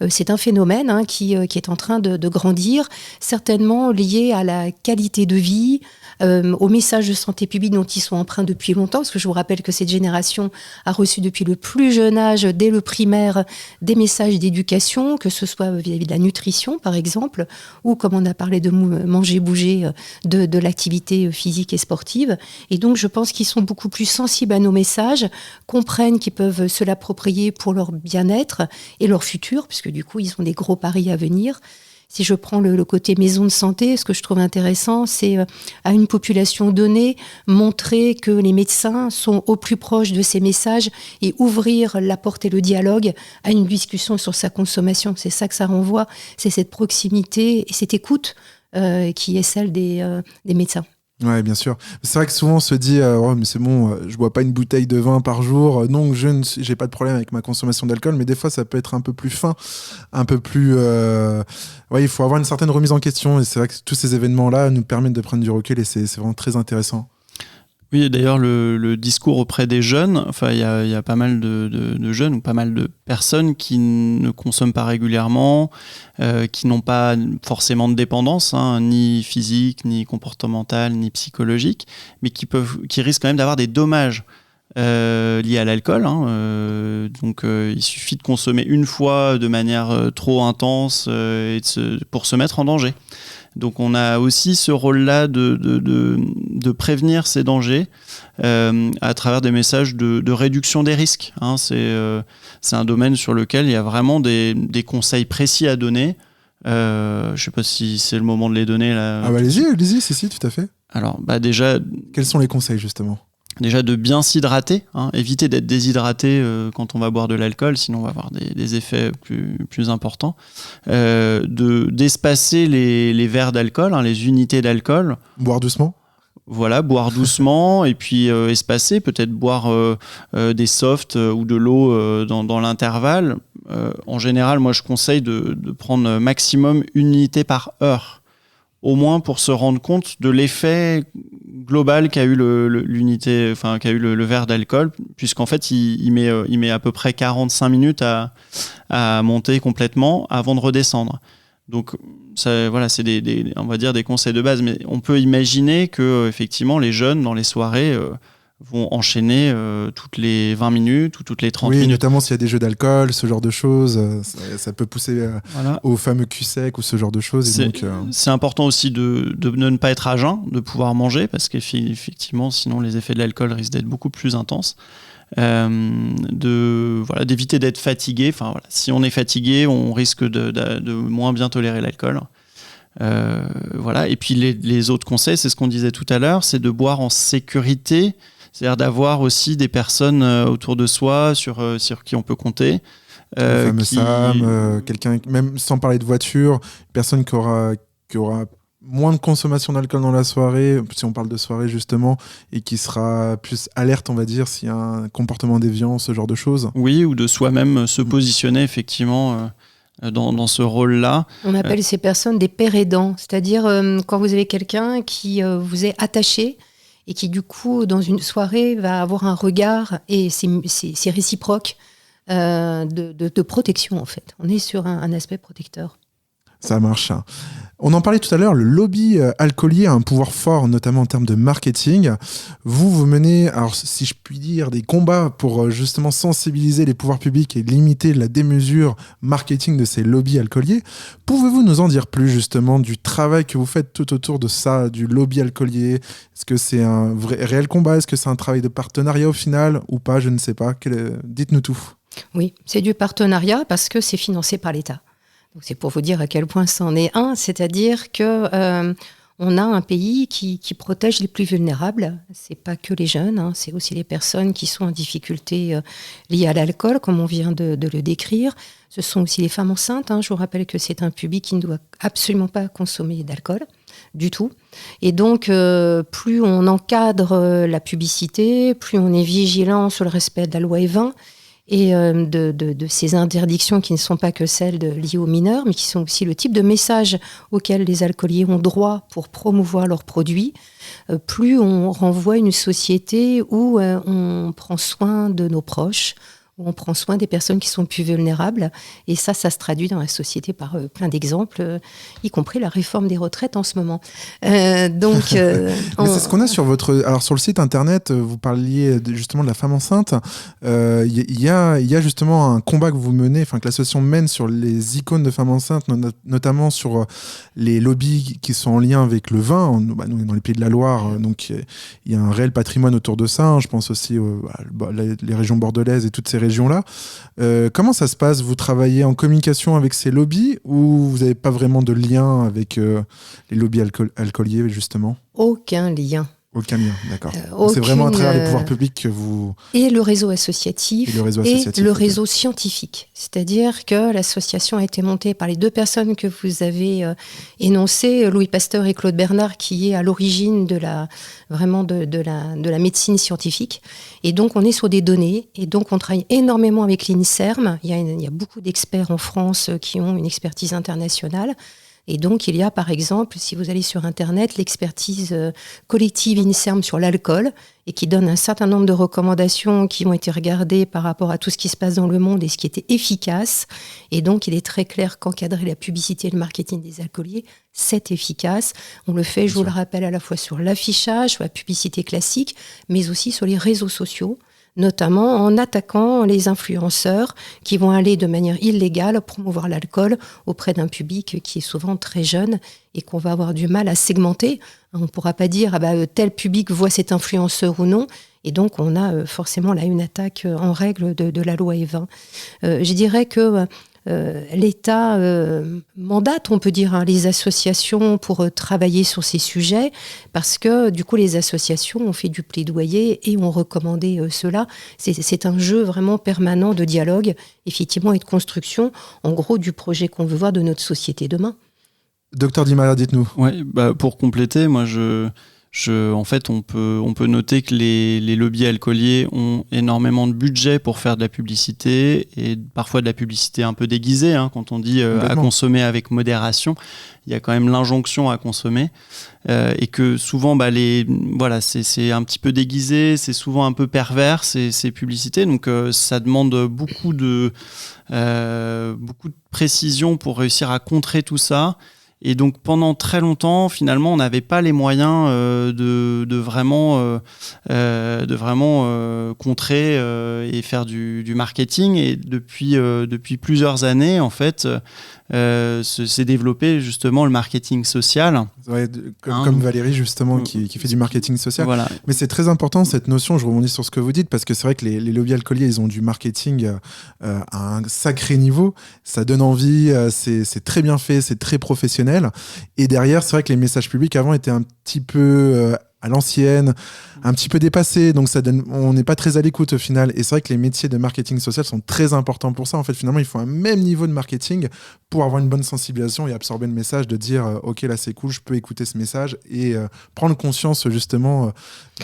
C'est un phénomène qui est en train de grandir, certainement lié à la qualité de vie, aux messages de santé publique dont ils sont empreints depuis longtemps, parce que je vous rappelle que cette génération a reçu depuis le plus jeune âge, dès le primaire, des messages d'éducation, que ce soit vis-à-vis de la nutrition, par exemple, ou comme on a parlé de manger, bouger, de l'activité physique et sportive. Et donc, je pense qu'ils sont beaucoup plus sensibles à nos messages, comprennent qu'ils peuvent se l'approprier pour leur bien-être et leur futur, puisque du coup, ils ont des gros paris à venir. Si je prends le côté maison de santé, ce que je trouve intéressant, c'est à une population donnée, montrer que les médecins sont au plus proche de ces messages et ouvrir la porte et le dialogue à une discussion sur sa consommation. C'est ça que ça renvoie, c'est cette proximité et cette écoute qui est celle des médecins. Ouais, bien sûr. C'est vrai que souvent on se dit oh, mais c'est bon, je bois pas une bouteille de vin par jour, donc j'ai pas de problème avec ma consommation d'alcool, mais des fois ça peut être un peu plus fin, un peu plus il faut avoir une certaine remise en question, et c'est vrai que tous ces événements-là nous permettent de prendre du recul, et c'est vraiment très intéressant. Oui, et d'ailleurs, le discours auprès des jeunes, enfin, il y a pas mal de jeunes ou pas mal de personnes qui ne consomment pas régulièrement, qui n'ont pas forcément de dépendance, ni physique, ni comportementale, ni psychologique, mais qui risquent quand même d'avoir des dommages liés à l'alcool. Donc, il suffit de consommer une fois de manière trop intense pour se mettre en danger. Donc on a aussi ce rôle-là de prévenir ces dangers à travers des messages de réduction des risques. C'est un domaine sur lequel il y a vraiment des conseils précis à donner. Je ne sais pas si c'est le moment de les donner là. Ah bah allez-y, si, tout à fait. Alors déjà... Quels sont les conseils justement ? Déjà de bien s'hydrater, éviter d'être déshydraté quand on va boire de l'alcool, sinon on va avoir des effets plus importants. D'espacer les verres d'alcool, les unités d'alcool. Boire doucement. Voilà, boire doucement et puis espacer, peut-être boire des softs ou de l'eau dans l'intervalle. En général, moi je conseille de prendre maximum une unité par heure, au moins pour se rendre compte de l'effet global qu'a eu l'unité, enfin qu'a eu le verre d'alcool, puisqu'en fait il met à peu près 45 minutes à monter complètement avant de redescendre. Donc ça, voilà, c'est on va dire des conseils de base, mais on peut imaginer que effectivement les jeunes dans les soirées vont enchaîner toutes les 20 minutes ou toutes les 30 minutes. Oui, notamment s'il y a des jeux d'alcool, ce genre de choses, ça peut pousser au fameux cul sec ou ce genre de choses. C'est important aussi de ne pas être à jeun, de pouvoir manger, parce qu'effectivement, sinon les effets de l'alcool risquent d'être beaucoup plus intenses. D'éviter d'être fatigué. Enfin, voilà. Si on est fatigué, on risque de moins bien tolérer l'alcool. Et puis les autres conseils, c'est ce qu'on disait tout à l'heure, c'est de boire en sécurité. C'est-à-dire d'avoir aussi des personnes autour de soi sur qui on peut compter. Le fameux Sam, quelqu'un, même sans parler de voiture, une personne qui aura moins de consommation d'alcool dans la soirée, si on parle de soirée justement, et qui sera plus alerte, on va dire, s'il y a un comportement déviant, ce genre de choses. Oui, ou de soi-même se positionner effectivement dans ce rôle-là. On appelle ces personnes des pères aidants, c'est-à-dire quand vous avez quelqu'un qui vous est attaché, et qui du coup, dans une soirée, va avoir un regard, et c'est réciproque, de protection en fait. On est sur un aspect protecteur. Ça marche. On en parlait tout à l'heure, le lobby alcoolier a un pouvoir fort, notamment en termes de marketing. Vous menez, alors si je puis dire, des combats pour justement sensibiliser les pouvoirs publics et limiter la démesure marketing de ces lobbies alcooliers. Pouvez-vous nous en dire plus justement du travail que vous faites tout autour de ça, du lobby alcoolier ? Est-ce que c'est un réel combat ? Est-ce que c'est un travail de partenariat au final ou pas ? Je ne sais pas. Dites-nous tout. Oui, c'est du partenariat parce que c'est financé par l'État. Donc c'est pour vous dire à quel point c'en est un, c'est-à-dire que on a un pays qui protège les plus vulnérables. C'est pas que les jeunes, c'est aussi les personnes qui sont en difficulté liées à l'alcool, comme on vient de le décrire. Ce sont aussi les femmes enceintes. Je vous rappelle que c'est un public qui ne doit absolument pas consommer d'alcool du tout. Et donc, plus on encadre la publicité, plus on est vigilant sur le respect de la loi E20, et de ces interdictions qui ne sont pas que celles liées aux mineurs, mais qui sont aussi le type de message auquel les alcooliers ont droit pour promouvoir leurs produits, plus on renvoie une société où on prend soin de nos proches, où on prend soin des personnes qui sont plus vulnérables. Et ça se traduit dans la société par plein d'exemples, y compris la réforme des retraites en ce moment. Mais c'est ce qu'on a sur votre... Alors, sur le site internet, vous parliez justement de la femme enceinte. Il y a justement un combat que vous menez, que l'association mène sur les icônes de femmes enceintes, notamment sur les lobbies qui sont en lien avec le vin. Nous, on est dans les Pays de la Loire, donc il y a un réel patrimoine autour de ça. Je pense aussi les régions bordelaises et toutes ces régions-là. Comment ça se passe ? Vous travaillez en communication avec ces lobbies ou vous n'avez pas vraiment de lien avec les lobbies alcooliers, justement ? Aucun lien. Aucun lien, d'accord. C'est vraiment à travers les pouvoirs publics que vous... Et le réseau associatif et le réseau scientifique. C'est-à-dire que l'association a été montée par les deux personnes que vous avez énoncées, Louis Pasteur et Claude Bernard, qui est à l'origine de la médecine scientifique. Et donc, on est sur des données. Et donc, on travaille énormément avec l'INSERM. Il y a beaucoup d'experts en France qui ont une expertise internationale. Et donc, il y a, par exemple, si vous allez sur Internet, l'expertise collective INSERM sur l'alcool et qui donne un certain nombre de recommandations qui ont été regardées par rapport à tout ce qui se passe dans le monde et ce qui était efficace. Et donc, il est très clair qu'encadrer la publicité et le marketing des alcooliers, c'est efficace. On le fait, je vous le rappelle, à la fois sur l'affichage, sur la publicité classique, mais aussi sur les réseaux sociaux, notamment en attaquant les influenceurs qui vont aller de manière illégale promouvoir l'alcool auprès d'un public qui est souvent très jeune et qu'on va avoir du mal à segmenter. On ne pourra pas dire tel public voit cet influenceur ou non. Et donc, on a forcément là une attaque en règle de la loi E20. Je dirais que l'État mandate, on peut dire, les associations pour travailler sur ces sujets, parce que du coup les associations ont fait du plaidoyer et ont recommandé cela. C'est un jeu vraiment permanent de dialogue, effectivement, et de construction, en gros, du projet qu'on veut voir de notre société demain. Docteur Di Maria, dites-nous. Ouais, pour compléter, moi en fait, on peut noter que les lobbies alcooliers ont énormément de budget pour faire de la publicité et parfois de la publicité un peu déguisée. Quand on dit à consommer avec modération, il y a quand même l'injonction à consommer et que souvent, c'est un petit peu déguisé, c'est souvent un peu pervers ces publicités. Donc, ça demande beaucoup de précision pour réussir à contrer tout ça. Et donc pendant très longtemps, finalement, on n'avait pas les moyens de vraiment contrer et faire du marketing. Et depuis plusieurs années, en fait, s'est développé justement le marketing social. Ouais, comme Valérie justement qui fait du marketing social. Voilà. Mais c'est très important cette notion, je rebondis sur ce que vous dites, parce que c'est vrai que les lobbies alcooliers, ils ont du marketing à un sacré niveau, ça donne envie, c'est très bien fait, c'est très professionnel. Et derrière, c'est vrai que les messages publics avant étaient un petit peu à l'ancienne, un petit peu dépassés, donc on n'est pas très à l'écoute au final. Et c'est vrai que les métiers de marketing social sont très importants pour ça. En fait, finalement, il faut un même niveau de marketing pour avoir une bonne sensibilisation et absorber le message, de dire ok, là c'est cool, je peux écouter ce message et prendre conscience justement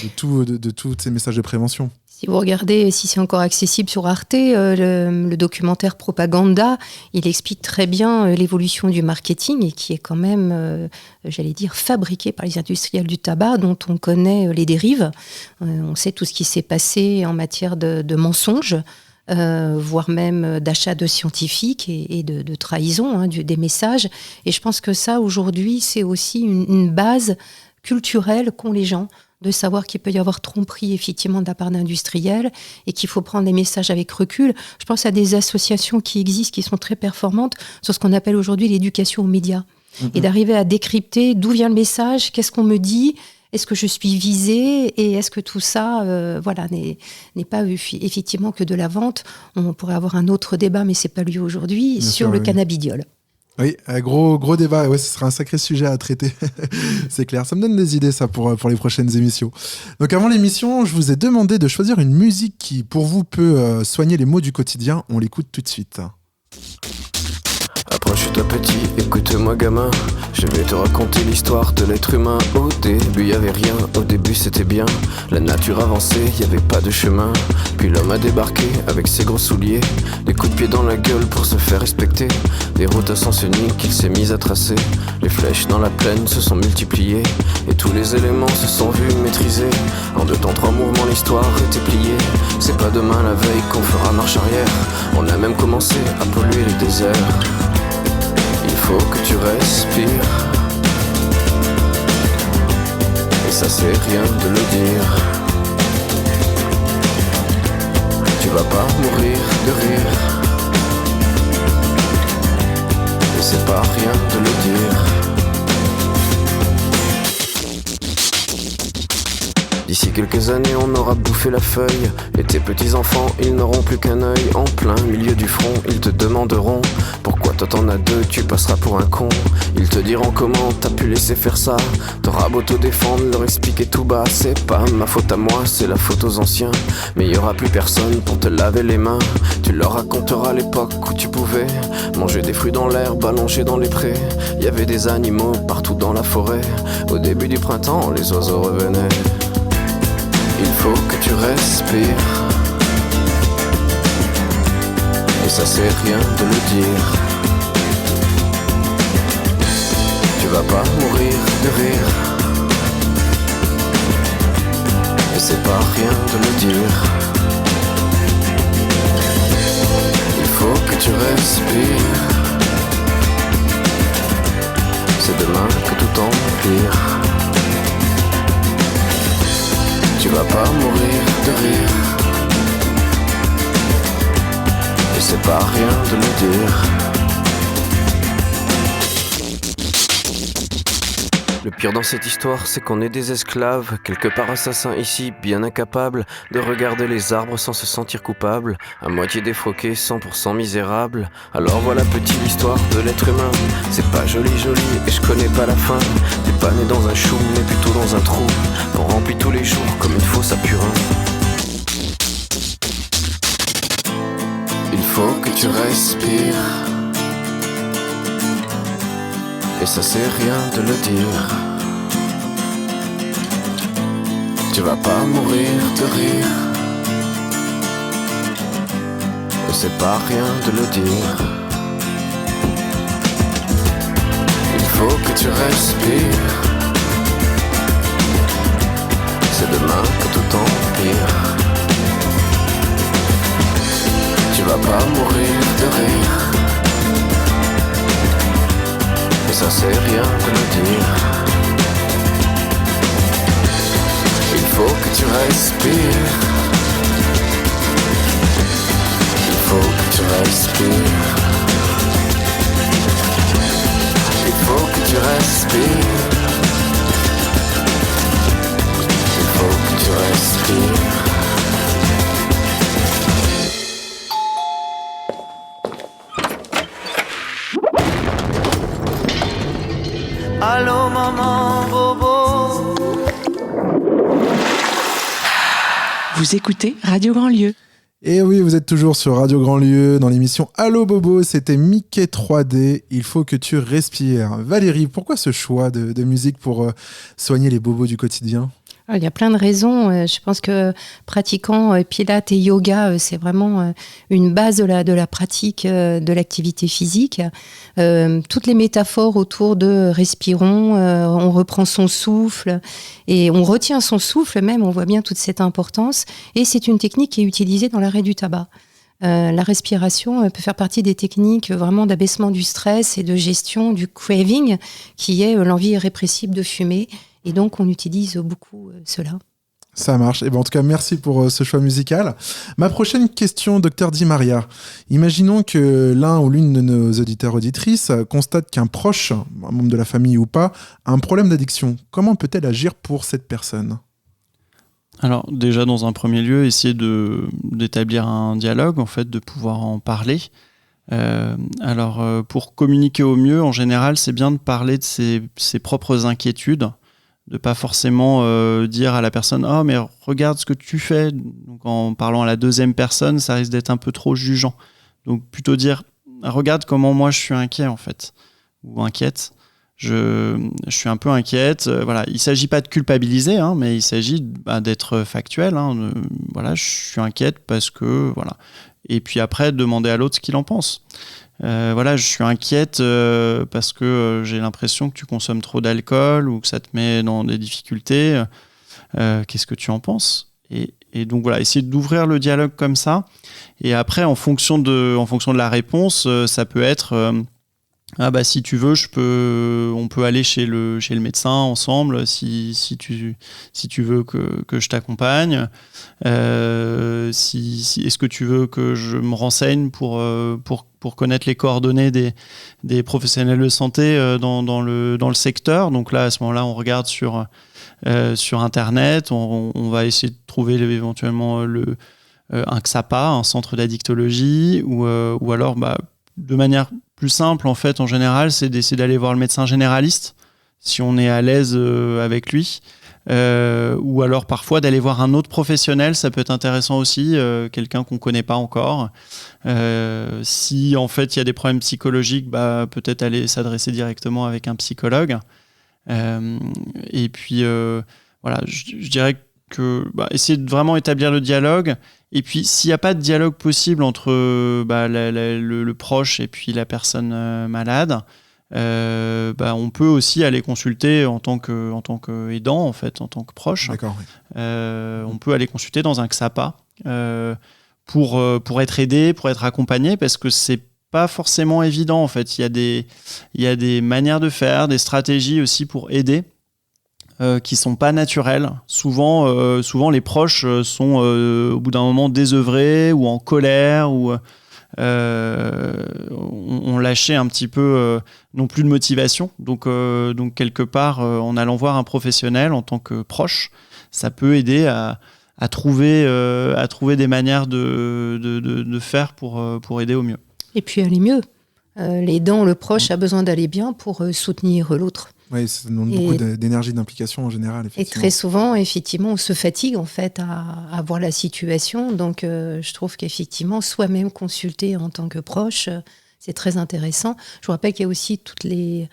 de tous ces messages de prévention. Si vous regardez, si c'est encore accessible sur Arte, le documentaire Propaganda, il explique très bien l'évolution du marketing et qui est quand même, fabriqué par les industriels du tabac dont on connaît les dérives. On sait tout ce qui s'est passé en matière de mensonges, voire même d'achat de scientifiques et de trahison des messages. Et je pense que ça, aujourd'hui, c'est aussi une base culturelle qu'ont les gens, de savoir qu'il peut y avoir tromperie effectivement de la part d'industriels et qu'il faut prendre les messages avec recul. Je pense à des associations qui existent, qui sont très performantes sur ce qu'on appelle aujourd'hui l'éducation aux médias. Et d'arriver à décrypter d'où vient le message, qu'est-ce qu'on me dit, est-ce que je suis visée et est-ce que tout ça n'est pas effectivement que de la vente. On pourrait avoir un autre débat, mais c'est pas lieu aujourd'hui, sur le cannabidiol. Oui, un gros débat. Ouais, ce sera un sacré sujet à traiter. C'est clair. Ça me donne des idées, ça, pour les prochaines émissions. Donc, avant l'émission, je vous ai demandé de choisir une musique qui, pour vous, peut soigner les maux du quotidien. On l'écoute tout de suite. Approche-toi petit, écoute-moi gamin. Je Je vais te raconter l'histoire de l'être humain. Au début y avait rien, au début c'était bien. La nature avançait, y avait pas de chemin. Puis l'homme a débarqué avec ses gros souliers, des coups de pied dans la gueule pour se faire respecter. Des routes à sens unique qu'il s'est mis à tracer. Les flèches dans la plaine se sont multipliées, et tous les éléments se sont vus maîtrisés. En 2 temps 3 mouvements l'histoire était pliée. C'est pas demain la veille qu'on fera marche arrière. On a même commencé à polluer les déserts. Il faut que tu respires, et ça c'est rien de le dire. Tu vas pas mourir de rire, et c'est pas rien de le dire. D'ici quelques années on aura bouffé la feuille, et tes petits-enfants ils n'auront plus qu'un œil. En plein milieu du front ils te demanderont pourquoi toi t'en as 2, tu passeras pour un con. Ils te diront comment t'as pu laisser faire ça. T'auras beau te défendre, leur expliquer tout bas. C'est pas ma faute à moi, c'est la faute aux anciens. Mais y aura plus personne pour te laver les mains. Tu leur raconteras l'époque où tu pouvais manger des fruits dans l'herbe, allongés dans les prés. Y avait des animaux partout dans la forêt. Au début du printemps les oiseaux revenaient. Il faut que tu respires, et ça c'est rien de le dire. Tu vas pas mourir de rire, et c'est pas rien de le dire. Il faut que tu respires, c'est demain que tout empire. Tu vas pas mourir de rire, et c'est pas rien de le dire. Le pire dans cette histoire, c'est qu'on est des esclaves, quelque part assassins ici, bien incapables de regarder les arbres sans se sentir coupables, à moitié défroqués, 100% misérables. Alors voilà petite l'histoire de l'être humain. C'est pas joli et je connais pas la fin. T'es pas né dans un chou, mais plutôt dans un trou qu'on remplit tous les jours comme une fosse à purin. Il faut que tu respires, et ça c'est rien de le dire. Tu vas pas mourir de rire, et c'est pas rien de le dire. Il faut que tu respires, c'est demain que tout empire. Tu vas pas mourir de rire, et ça c'est rien de le dire. Il faut que tu respires, il faut que tu respires, il faut que tu respires, il faut que tu respires. Allô maman bobo. Vous écoutez Radio Grand Lieu. Et oui, vous êtes toujours sur Radio Grand Lieu dans l'émission Allô Bobo, c'était Mickey 3D, il faut que tu respires. Valérie, pourquoi ce choix de musique pour soigner les bobos du quotidien ? Il y a plein de raisons. Je pense que pratiquant pilates et yoga, c'est vraiment une base de la pratique de l'activité physique. Toutes les métaphores autour de respirons, on reprend son souffle et on retient son souffle même, on voit bien toute cette importance. Et c'est une technique qui est utilisée dans l'arrêt du tabac. La respiration peut faire partie des techniques vraiment d'abaissement du stress et de gestion du craving, qui est l'envie irrépressible de fumer. Et donc, on utilise beaucoup cela. Ça marche. Et ben, en tout cas, merci pour ce choix musical. Ma prochaine question, Dr Di Maria. Imaginons que l'un ou l'une de nos auditeurs-auditrices constate qu'un proche, un membre de la famille ou pas, a un problème d'addiction. Comment peut-elle agir pour cette personne ? Alors déjà, dans un premier lieu, essayer d'établir un dialogue, en fait, de pouvoir en parler. Pour communiquer au mieux, en général, c'est bien de parler de ses propres inquiétudes, de pas forcément dire à la personne « Ah, mais regarde ce que tu fais ». Donc en parlant à la deuxième personne, ça risque d'être un peu trop jugeant. Donc plutôt dire « Regarde comment moi je suis inquiet en fait » ou inquiète. je suis un peu inquiète. Voilà, il s'agit pas de culpabiliser, hein, mais il s'agit d'être factuel. Hein, voilà, je suis inquiète parce que voilà. Et puis après, demander à l'autre ce qu'il en pense. Voilà, je suis inquiète parce que j'ai l'impression que tu consommes trop d'alcool ou que ça te met dans des difficultés. Qu'est-ce que tu en penses ? Et donc voilà, essayer d'ouvrir le dialogue comme ça. Et après, en fonction de la réponse, ça peut être si tu veux, on peut aller chez le médecin ensemble si tu veux que je t'accompagne. Est-ce que tu veux que je me renseigne pour connaître les coordonnées des professionnels de santé dans le secteur. Donc là, à ce moment-là, on regarde sur Internet, on va essayer de trouver éventuellement un XAPA, un centre d'addictologie, ou alors de manière plus simple, en fait, en général, c'est d'essayer d'aller voir le médecin généraliste, si on est à l'aise avec lui, ou alors parfois d'aller voir un autre professionnel, ça peut être intéressant aussi, quelqu'un qu'on ne connaît pas encore. Si en fait il y a des problèmes psychologiques, peut-être aller s'adresser directement avec un psychologue. Et puis voilà, je dirais que essayer de vraiment établir le dialogue. Et puis s'il n'y a pas de dialogue possible entre le proche et puis la personne malade, on peut aussi aller consulter en tant qu'aidant, en fait, en tant que proche. D'accord, oui. On peut aller consulter dans un XAPA pour être aidé, pour être accompagné, parce que c'est pas forcément évident, en fait. Il y a des manières de faire, des stratégies aussi pour aider qui sont pas naturelles. Souvent les proches sont au bout d'un moment désœuvrés ou en colère ou on lâchait un petit peu non plus de motivation. Donc quelque part, en allant voir un professionnel en tant que proche, ça peut aider à trouver des manières de faire pour aider au mieux. Et puis aller mieux. L'aidant, le proche a besoin d'aller bien pour soutenir l'autre. Oui, ça demande beaucoup d'énergie, d'implication en général. Et très souvent, effectivement, on se fatigue en fait à voir la situation. Donc, je trouve qu'effectivement, soi-même consulter en tant que proche, c'est très intéressant. Je vous rappelle qu'il y a aussi toutes les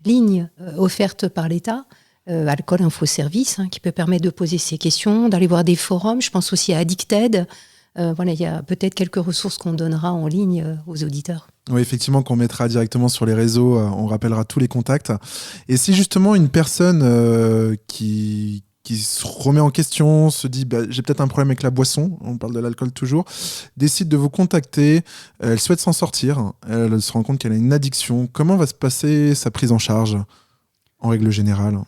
lignes offertes par l'État, Alcool Info Service, qui peut permettre de poser ces questions, d'aller voir des forums. Je pense aussi à Addicted. Voilà, il y a peut-être quelques ressources qu'on donnera en ligne aux auditeurs. Oui, effectivement, qu'on mettra directement sur les réseaux, on rappellera tous les contacts. Et si justement une personne qui se remet en question, se dit j'ai peut-être un problème avec la boisson, on parle de l'alcool toujours, décide de vous contacter, elle souhaite s'en sortir, elle se rend compte qu'elle a une addiction, comment va se passer sa prise en charge en règle générale ?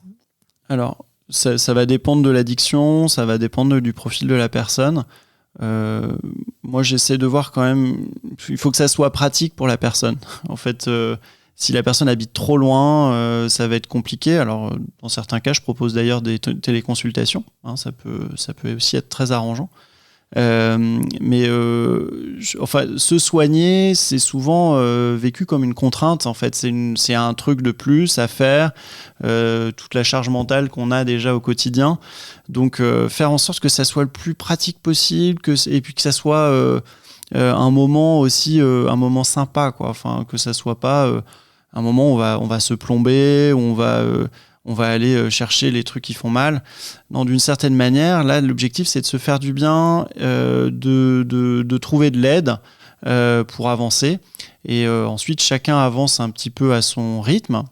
Alors, ça va dépendre de l'addiction, ça va dépendre du profil de la personne. Moi j'essaie de voir quand même, il faut que ça soit pratique pour la personne. En fait, si la personne habite trop loin, ça va être compliqué. Alors dans certains cas, je propose d'ailleurs des téléconsultations, ça peut aussi être très arrangeant. Mais se soigner, c'est souvent vécu comme une contrainte. En fait, c'est un truc de plus à faire, toute la charge mentale qu'on a déjà au quotidien. Donc, faire en sorte que ça soit le plus pratique possible, et puis que ça soit un moment aussi, un moment sympa, quoi. Enfin, que ça soit pas un moment où on va se plomber, où on va aller chercher les trucs qui font mal. Non, d'une certaine manière, là, l'objectif, c'est de se faire du bien, de trouver de l'aide pour avancer. Et ensuite, chacun avance un petit peu à son rythme.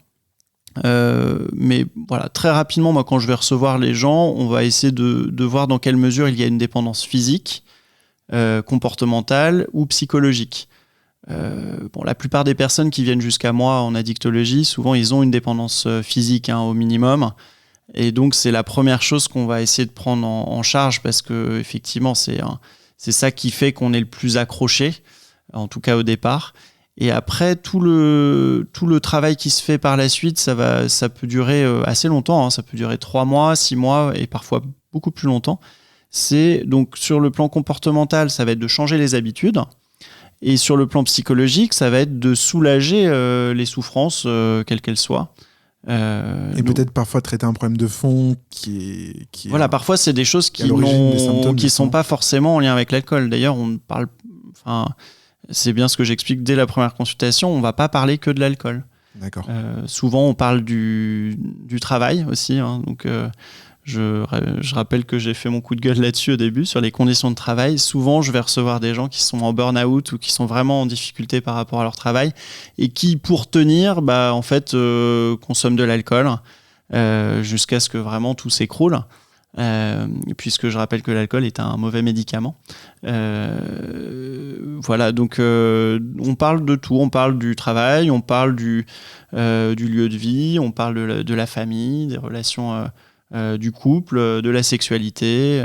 Mais voilà, très rapidement, moi, quand je vais recevoir les gens, on va essayer de voir dans quelle mesure il y a une dépendance physique, comportementale ou psychologique. La plupart des personnes qui viennent jusqu'à moi en addictologie, souvent ils ont une dépendance physique au minimum, et donc c'est la première chose qu'on va essayer de prendre en charge, parce que effectivement c'est ça qui fait qu'on est le plus accroché, en tout cas au départ. Et après tout le travail qui se fait par la suite, ça peut durer assez longtemps, ça peut durer 3 mois, 6 mois et parfois beaucoup plus longtemps. C'est donc sur le plan comportemental, ça va être de changer les habitudes. Et sur le plan psychologique, ça va être de soulager les souffrances, quelles qu'elles soient. Et peut-être parfois traiter un problème de fond qui est voilà, parfois c'est des choses qui sont pas forcément en lien avec l'alcool. D'ailleurs, c'est bien ce que j'explique dès la première consultation, on va pas parler que de l'alcool. D'accord. Souvent, on parle du travail aussi. Hein, donc, je rappelle que j'ai fait mon coup de gueule là-dessus au début, sur les conditions de travail. Souvent, je vais recevoir des gens qui sont en burn-out ou qui sont vraiment en difficulté par rapport à leur travail et qui, pour tenir, en fait, consomment de l'alcool jusqu'à ce que vraiment tout s'écroule. Puisque je rappelle que l'alcool est un mauvais médicament. Voilà, donc on parle de tout. On parle du travail, on parle du lieu de vie, on parle de la famille, des relations du couple, de la sexualité.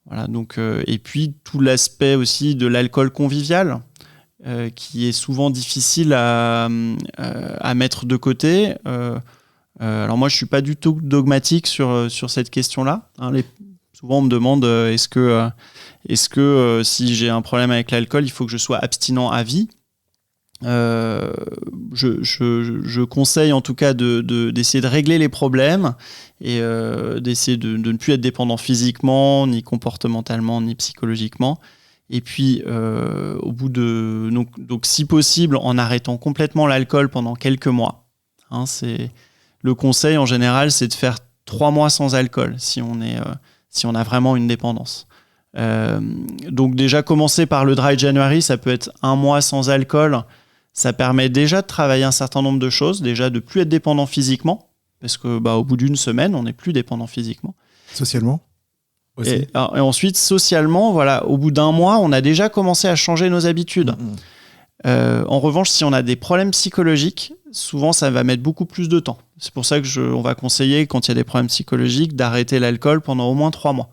Voilà, donc, et puis tout l'aspect aussi de l'alcool convivial, qui est souvent difficile à mettre de côté. Alors moi, je suis pas du tout dogmatique sur cette question-là. Hein, souvent, on me demande est-ce que si j'ai un problème avec l'alcool, il faut que je sois abstinent à vie. Je conseille en tout cas d'essayer de régler les problèmes et d'essayer de ne plus être dépendant physiquement, ni comportementalement, ni psychologiquement. Et puis, au bout de donc si possible, en arrêtant complètement l'alcool pendant quelques mois. Hein, le conseil en général, c'est de faire 3 mois sans alcool si on a vraiment une dépendance. Donc déjà, commencer par le Dry January, ça peut être 1 mois sans alcool. Ça permet déjà de travailler un certain nombre de choses, déjà de plus être dépendant physiquement, parce que au bout d'une semaine, on n'est plus dépendant physiquement. Socialement aussi. Et ensuite, socialement, voilà, au bout d'1 mois, on a déjà commencé à changer nos habitudes. En revanche, si on a des problèmes psychologiques, souvent ça va mettre beaucoup plus de temps. C'est pour ça que on va conseiller, quand il y a des problèmes psychologiques, d'arrêter l'alcool pendant au moins 3 mois.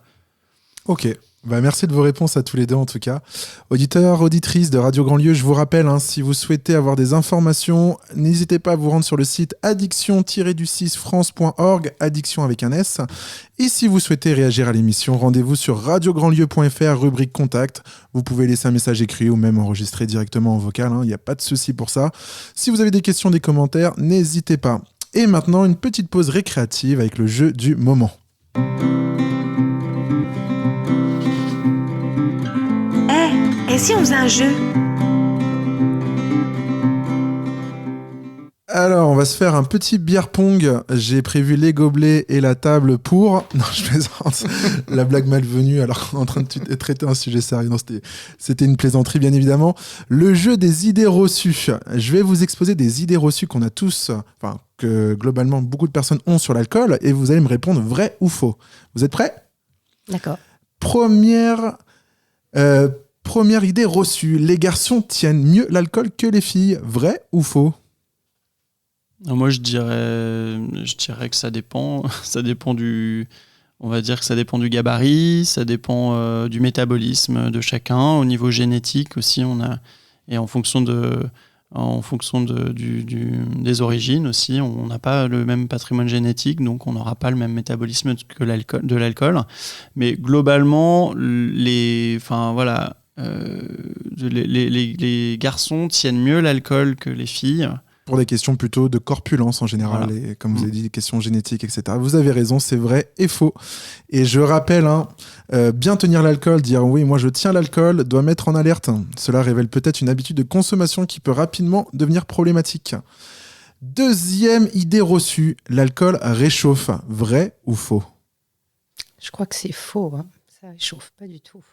Ok. Merci de vos réponses à tous les deux en tout cas. Auditeurs, auditrices de Radio Grand Lieu, je vous rappelle, si vous souhaitez avoir des informations, n'hésitez pas à vous rendre sur le site addiction-du6france.org, addiction avec un S. Et si vous souhaitez réagir à l'émission, rendez-vous sur radiograndlieu.fr, rubrique contact. Vous pouvez laisser un message écrit ou même enregistrer directement en vocal, il n'y a pas de souci pour ça. Si vous avez des questions, des commentaires, n'hésitez pas. Et maintenant, une petite pause récréative avec le jeu du moment. Et si on faisait un jeu ? Alors, on va se faire un petit beer pong. J'ai prévu les gobelets et la table pour... Non, je plaisante. La blague malvenue, alors en train de traiter un sujet sérieux. Non, c'était une plaisanterie, bien évidemment. Le jeu des idées reçues. Je vais vous exposer des idées reçues qu'on a tous, que globalement beaucoup de personnes ont sur l'alcool, et vous allez me répondre vrai ou faux. Vous êtes prêts ? D'accord. Première idée reçue. Les garçons tiennent mieux l'alcool que les filles. Vrai ou faux ? Moi, je dirais que ça dépend. On va dire que ça dépend du gabarit, ça dépend du métabolisme de chacun. Au niveau génétique aussi, et en fonction des origines aussi, on n'a pas le même patrimoine génétique, donc on n'aura pas le même métabolisme que de l'alcool. Mais globalement, les garçons tiennent mieux l'alcool que les filles. Pour des questions plutôt de corpulence en général, voilà. Et comme vous avez dit, des questions génétiques, etc. Vous avez raison, c'est vrai et faux. Et je rappelle, bien tenir l'alcool, dire oui, moi je tiens l'alcool, doit mettre en alerte. Cela révèle peut-être une habitude de consommation qui peut rapidement devenir problématique. Deuxième idée reçue, l'alcool réchauffe. Vrai ou faux ? Je crois que c'est faux, ça réchauffe pas du tout.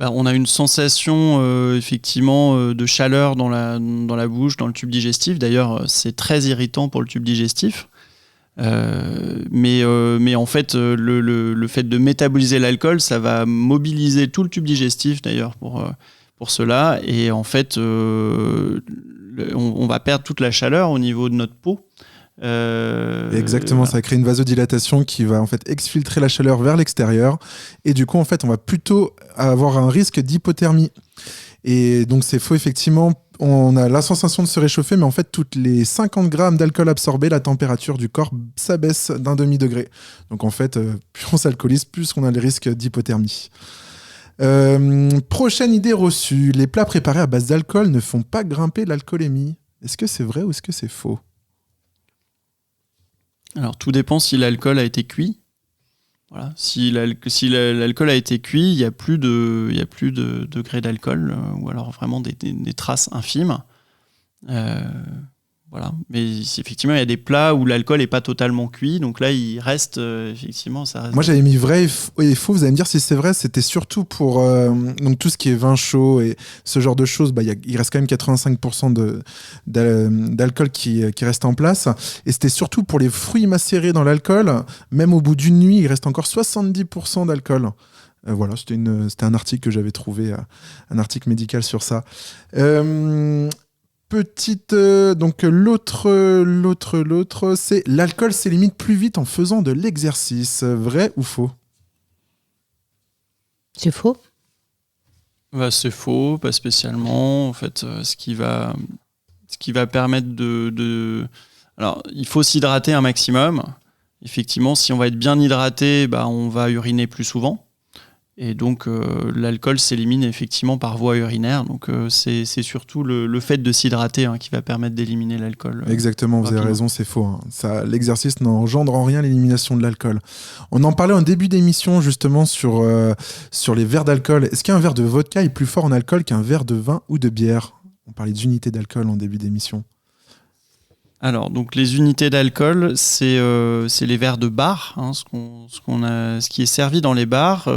On a une sensation effectivement de chaleur dans la bouche, dans le tube digestif. D'ailleurs, c'est très irritant pour le tube digestif. Mais en fait, le fait de métaboliser l'alcool, ça va mobiliser tout le tube digestif d'ailleurs pour cela. Et en fait, on va perdre toute la chaleur au niveau de notre peau. Exactement, ça crée une vasodilatation qui va en fait exfiltrer la chaleur vers l'extérieur et du coup en fait on va plutôt avoir un risque d'hypothermie et donc c'est faux effectivement. On a la sensation de se réchauffer, mais en fait toutes les 50 grammes d'alcool absorbés, la température du corps s'abaisse d'1 demi-degré. Donc en fait plus on s'alcoolise, plus on a le risque d'hypothermie. Prochaine idée reçue, les plats préparés à base d'alcool ne font pas grimper l'alcoolémie. Est-ce que c'est vrai ou est-ce que c'est faux ? Alors, tout dépend si l'alcool a été cuit. Voilà. Si l'alcool a été cuit, il n'y a plus de degré d'alcool, ou alors vraiment des traces infimes. Voilà. Mais effectivement, il y a des plats où l'alcool n'est pas totalement cuit, donc là, il reste, effectivement, ça reste. Moi, j'avais mis vrai et faux. Vous allez me dire si c'est vrai. C'était surtout pour donc tout ce qui est vin chaud et ce genre de choses. Il reste quand même 85% d'alcool qui reste en place. Et c'était surtout pour les fruits macérés dans l'alcool. Même au bout d'une nuit, il reste encore 70% d'alcool. Voilà, c'était un article que j'avais trouvé, un article médical sur ça. Donc l'autre, c'est l'alcool s'élimine plus vite en faisant de l'exercice. Vrai ou faux ? C'est faux. Bah, c'est faux, pas spécialement. En fait, ce qui va permettre Alors, il faut s'hydrater un maximum. Effectivement, si on va être bien hydraté, on va uriner plus souvent. Et donc, l'alcool s'élimine effectivement par voie urinaire. Donc, c'est surtout le fait de s'hydrater qui va permettre d'éliminer l'alcool. Exactement, vous avez raison, c'est faux. L'exercice n'engendre en rien l'élimination de l'alcool. On en parlait en début d'émission, justement, sur les verres d'alcool. Est-ce qu'un verre de vodka est plus fort en alcool qu'un verre de vin ou de bière ? On parlait d'unités d'alcool en début d'émission. Alors, donc les unités d'alcool, c'est les verres de bar. Ce qui est servi dans les bars...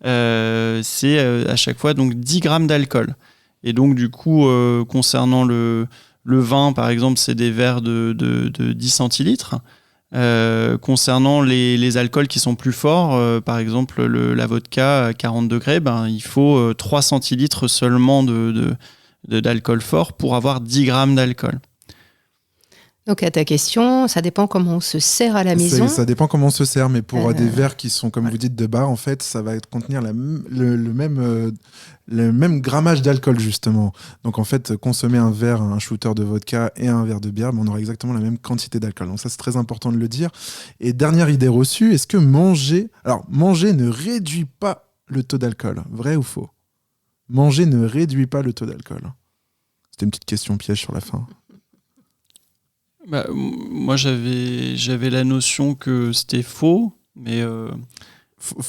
c'est à chaque fois donc 10 grammes d'alcool. Et donc du coup, concernant le vin, par exemple, c'est des verres de 10 centilitres. Concernant les alcools qui sont plus forts, par exemple la vodka à 40 degrés, il faut 3 centilitres seulement d'alcool fort pour avoir 10 grammes d'alcool. Donc à ta question, ça dépend comment on se sert à la maison. Ça dépend comment on se sert, mais pour des verres qui sont, comme vous dites, de bar, en fait, ça va contenir le même grammage d'alcool, justement. Donc en fait, consommer un shooter de vodka et un verre de bière, on aura exactement la même quantité d'alcool. Donc ça, c'est très important de le dire. Et dernière idée reçue, est-ce que manger ne réduit pas le taux d'alcool ? Vrai ou faux ? Manger ne réduit pas le taux d'alcool. C'était une petite question piège sur la fin. Moi, j'avais la notion que c'était faux, mais...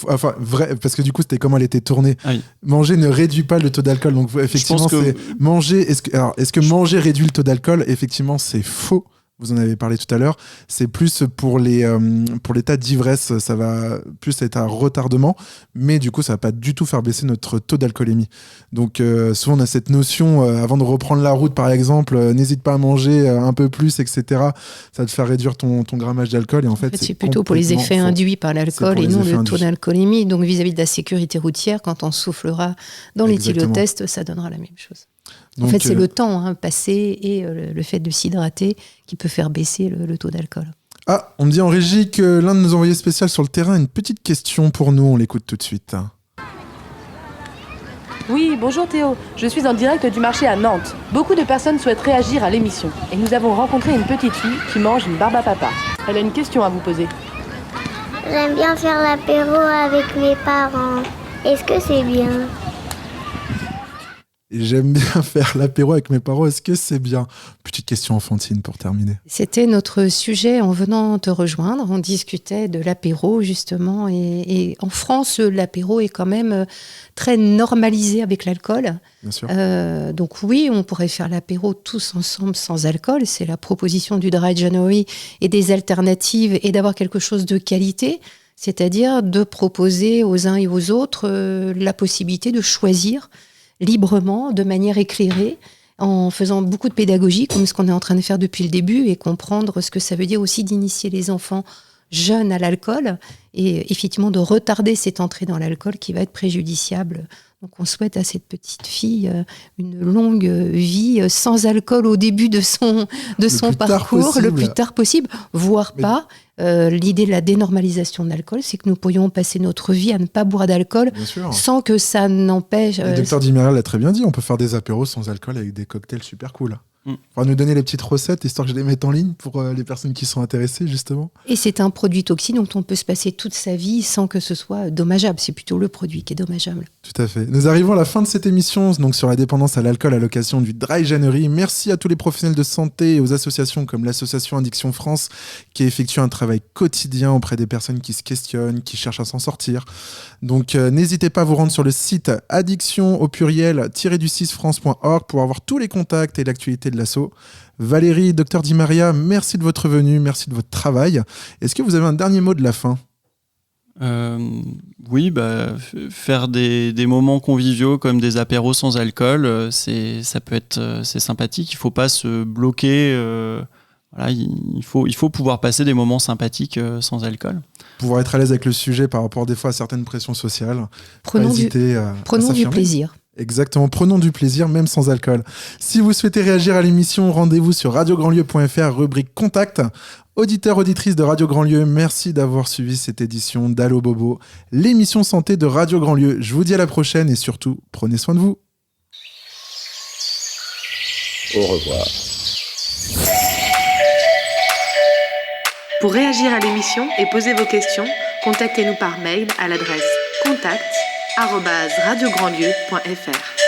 Enfin, vrai, parce que du coup, c'était comment elle était tournée. Ah oui. Manger ne réduit pas le taux d'alcool. Donc, effectivement, c'est manger. Est-ce que manger réduit le taux d'alcool ? Effectivement, c'est faux. Vous en avez parlé tout à l'heure. C'est plus pour l'état d'ivresse. Ça va plus être un retardement. Mais du coup, ça va pas du tout faire baisser notre taux d'alcoolémie. Donc, souvent, on a cette notion, avant de reprendre la route, par exemple, n'hésite pas à manger un peu plus, etc. Ça va te faire réduire ton grammage d'alcool. Et en fait, c'est plutôt pour les effets induits par l'alcool et non le taux d'alcoolémie. Donc, vis-à-vis de la sécurité routière, quand on soufflera dans l'éthylotest, ça donnera la même chose. Donc, en fait, c'est le temps passé et le fait de s'hydrater qui peut faire baisser le taux d'alcool. Ah, on me dit en régie que l'un de nos envoyés spéciaux sur le terrain a une petite question pour nous. On l'écoute tout de suite. Oui, bonjour Théo. Je suis en direct du marché à Nantes. Beaucoup de personnes souhaitent réagir à l'émission. Et nous avons rencontré une petite fille qui mange une barbe à papa. Elle a une question à vous poser. J'aime bien faire l'apéro avec mes parents. Est-ce que c'est bien ? J'aime bien faire l'apéro avec mes parents. Est-ce que c'est bien ? Petite question enfantine pour terminer. C'était notre sujet en venant te rejoindre. On discutait de l'apéro, justement. Et en France, l'apéro est quand même très normalisé avec l'alcool. Bien sûr. Donc oui, on pourrait faire l'apéro tous ensemble sans alcool. C'est la proposition du Dry January et des alternatives et d'avoir quelque chose de qualité. C'est-à-dire de proposer aux uns et aux autres la possibilité de choisir librement, de manière éclairée, en faisant beaucoup de pédagogie, comme ce qu'on est en train de faire depuis le début, et comprendre ce que ça veut dire aussi d'initier les enfants jeunes à l'alcool, et effectivement de retarder cette entrée dans l'alcool qui va être préjudiciable. Donc on souhaite à cette petite fille une longue vie sans alcool au début de son parcours, le plus tard possible, voire pas. L'idée de la dénormalisation de l'alcool, c'est que nous pourrions passer notre vie à ne pas boire d'alcool sans que ça n'empêche... Le docteur Dimeral l'a très bien dit, on peut faire des apéros sans alcool avec des cocktails super cool. Il faudra nous donner les petites recettes, histoire que je les mette en ligne pour les personnes qui sont intéressées, justement. Et c'est un produit toxique dont on peut se passer toute sa vie sans que ce soit dommageable. C'est plutôt le produit qui est dommageable. Tout à fait. Nous arrivons à la fin de cette émission, donc sur la dépendance à l'alcool à l'occasion du Dry January. Merci à tous les professionnels de santé et aux associations comme l'association Addiction France qui effectue un travail quotidien auprès des personnes qui se questionnent, qui cherchent à s'en sortir. Donc n'hésitez pas à vous rendre sur le site addiction au pluriel-du6france.org pour avoir tous les contacts et l'actualité de l'asso. Valérie, Dr Di Maria, merci de votre venue, merci de votre travail. Est-ce que vous avez un dernier mot de la fin ? Oui, faire des moments conviviaux comme des apéros sans alcool, c'est sympathique. Il ne faut pas se bloquer. Voilà, il faut pouvoir passer des moments sympathiques sans alcool. Pouvoir être à l'aise avec le sujet par rapport des fois à certaines pressions sociales. Prenons du plaisir. Exactement, prenons du plaisir même sans alcool. Si vous souhaitez réagir à l'émission, rendez-vous sur radiograndlieu.fr, rubrique Contact. Auditeurs, auditrices de Radio Grandlieu, merci d'avoir suivi cette édition d'Allo Bobo, l'émission santé de Radio Grandlieu. Je vous dis à la prochaine et surtout, prenez soin de vous. Au revoir. Pour réagir à l'émission et poser vos questions, contactez-nous par mail à l'adresse contact@radiograndlieu.fr.